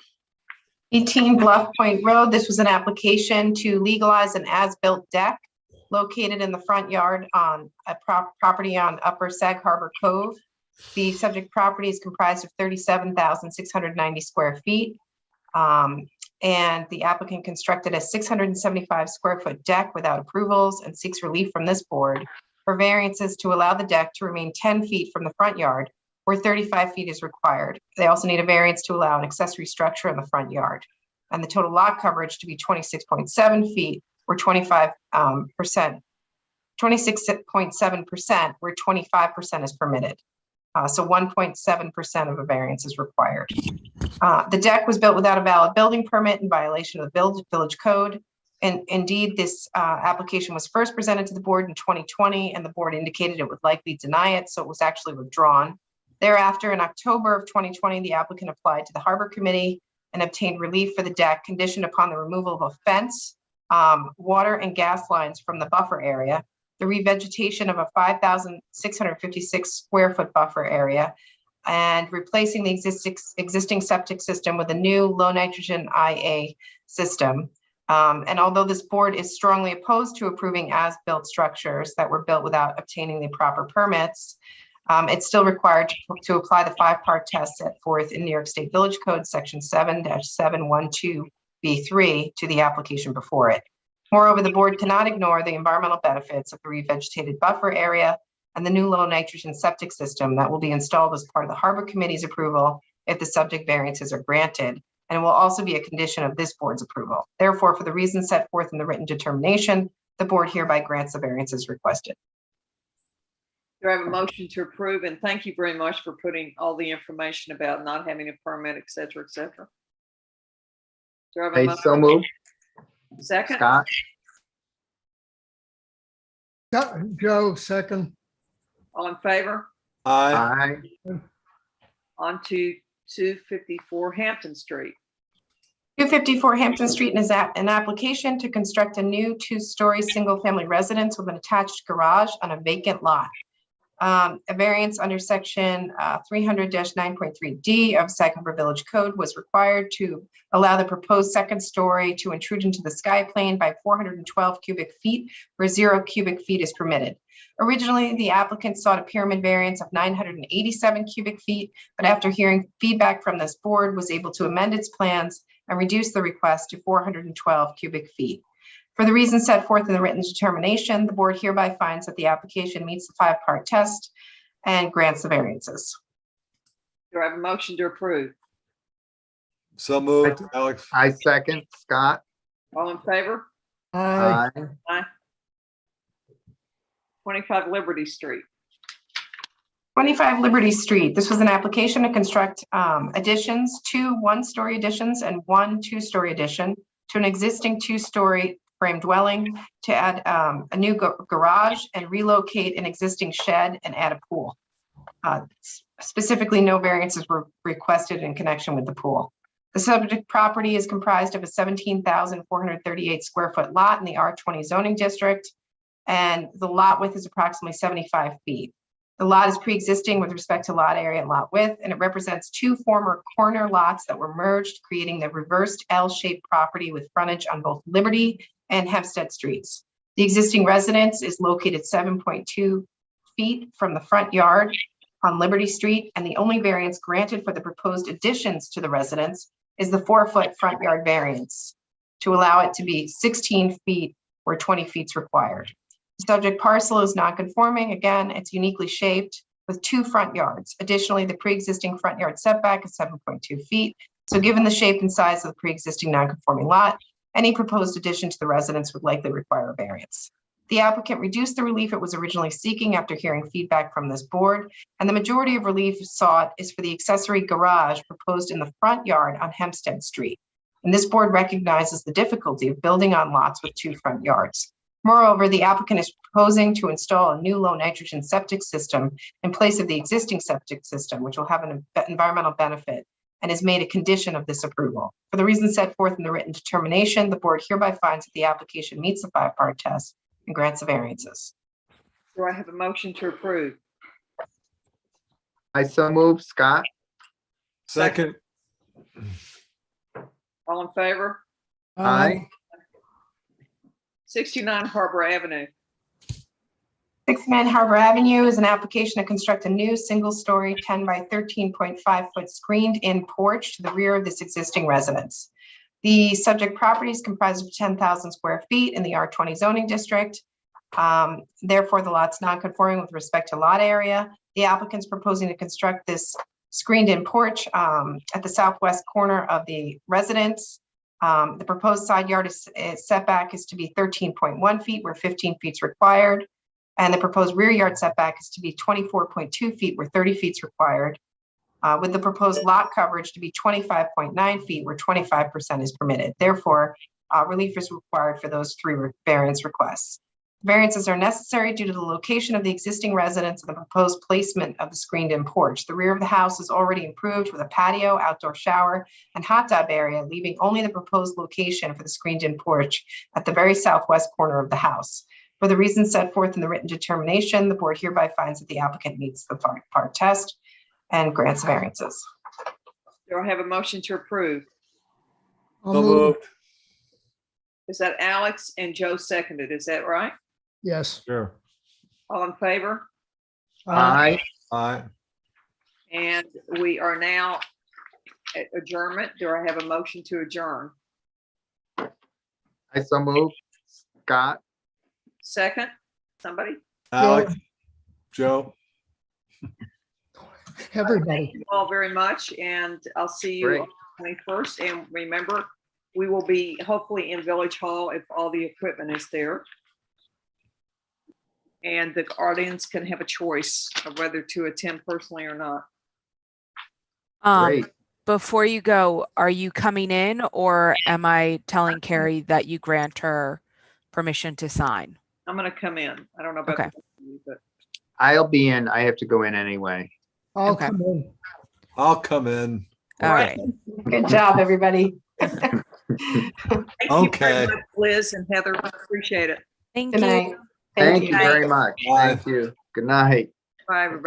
18 Bluff Point Road, this was an application to legalize an as-built deck located in the front yard on a property on Upper Sag Harbor Cove. The subject property is comprised of 37,690 square feet. And the applicant constructed a 675 square foot deck without approvals and seeks relief from this board for variances to allow the deck to remain 10 feet from the front yard where 35 feet is required. They also need a variance to allow an accessory structure in the front yard, and the total lot coverage to be 26.7 feet where 26.7% where 25% is permitted. So 1.7% of a variance is required. The deck was built without a valid building permit in violation of the village code. And indeed, this application was first presented to the board in 2020, and the board indicated it would likely deny it, so it was actually withdrawn. Thereafter, in October of 2020, the applicant applied to the Harbor Committee and obtained relief for the deck conditioned upon the removal of a fence, water and gas lines from the buffer area, the revegetation of a 5,656 square foot buffer area, and replacing the existing septic system with a new low nitrogen IA system. And although this board is strongly opposed to approving as-built structures that were built without obtaining the proper permits, it's still required to apply the 5-part test set forth in New York State Village Code Section 7-712B3 to the application before it. Moreover, the board cannot ignore the environmental benefits of the revegetated buffer area and the new low nitrogen septic system that will be installed as part of the Harbor Committee's approval if the subject variances are granted, and it will also be a condition of this board's approval. Therefore, for the reasons set forth in the written determination, the board hereby grants the variances requested. Do I have a motion to approve? And thank you very much for putting all the information about not having a permit, et cetera, et cetera. Do I have a motion? So moved. Second? Scott. Joe, second. All in favor? Aye. On to 254 Hampton Street. 254 Hampton Street is an application to construct a new two-story single-family residence with an attached garage on a vacant lot. A variance under section 300-9.3D of Sag Harbor Village Code was required to allow the proposed second story to intrude into the sky plane by 412 cubic feet, where 0 cubic feet is permitted. Originally, the applicant sought a pyramid variance of 987 cubic feet, but after hearing feedback from this board, was able to amend its plans and reduce the request to 412 cubic feet. For the reasons set forth in the written determination, the board hereby finds that the application meets the 5-part test and grants the variances. Do I have a motion to approve? So moved, Alex. I second, Scott. All in favor? Aye. Aye. 25 Liberty Street. 25 Liberty Street. This was an application to construct additions, 2 one-story additions and 1 two-story addition to an existing 2-story frame dwelling, to add a new garage and relocate an existing shed and add a pool. Specifically, no variances were requested in connection with the pool. The subject property is comprised of a 17,438 square foot lot in the R20 zoning district, and the lot width is approximately 75 feet. The lot is pre-existing with respect to lot area and lot width, and it represents 2 former corner lots that were merged, creating the reversed L-shaped property with frontage on both Liberty and Hempstead Streets. The existing residence is located 7.2 feet from the front yard on Liberty Street, and the only variance granted for the proposed additions to the residence is the 4-foot front yard variance to allow it to be 16 feet where 20 feet is required. The subject parcel is non-conforming. Again, it's uniquely shaped with 2 front yards. Additionally, the pre-existing front yard setback is 7.2 feet. So given the shape and size of the pre-existing non-conforming lot, any proposed addition to the residence would likely require a variance. The applicant reduced the relief it was originally seeking after hearing feedback from this board, and the majority of relief sought is for the accessory garage proposed in the front yard on Hempstead Street. And this board recognizes the difficulty of building on lots with 2 front yards. Moreover, the applicant is proposing to install a new low nitrogen septic system in place of the existing septic system, which will have an environmental benefit and is made a condition of this approval. For the reasons set forth in the written determination, the board hereby finds that the application meets the 5-part test and grants the variances. Do I have a motion to approve? I so move, Scott. Second. All in favor? Aye. 69 Harbor Avenue. 69 Harbor Avenue is an application to construct a new single-story 10 by 13.5 foot screened-in porch to the rear of this existing residence. The subject property is comprised of 10,000 square feet in the R20 zoning district. Therefore, the lot's non-conforming with respect to lot area. The applicant's proposing to construct this screened-in porch at the southwest corner of the residence. The proposed side yard setback is to be 13.1 feet, where 15 feet is required. And the proposed rear yard setback is to be 24.2 feet, where 30 feet is required, with the proposed lot coverage to be 25.9 feet, where 25% is permitted. Therefore, relief is required for those 3 variance requests. Variances are necessary due to the location of the existing residence and the proposed placement of the screened-in porch. The rear of the house is already improved with a patio, outdoor shower, and hot tub area, leaving only the proposed location for the screened-in porch at the very southwest corner of the house. For the reasons set forth in the written determination, the board hereby finds that the applicant meets the 5-part test and grants variances. Do I have a motion to approve? So moved. Is that Alex and Joe seconded? Is that right? Yes. Sure. All in favor? Aye. Aye. And we are now at adjournment. Do I have a motion to adjourn? I so move, Scott. Second, somebody? Alex, Joe. Everybody. Thank you all very much, and I'll see you Great. on the 21st. And remember, we will be hopefully in Village Hall if all the equipment is there. And the audience can have a choice of whether to attend personally or not. Great. Before you go, are you coming in, or am I telling Carrie that you grant her permission to sign? I'm going to come in. I don't know about Okay. you, but I'll be in. I have to go in anyway. I'll Okay. come in. I'll come in. All right. Good job, everybody. Thank you very Okay. much, Liz and Heather. Appreciate it. Thank Good you. night. Thank you Thank you. very much. Bye. Thank you. Good night. Bye, everybody.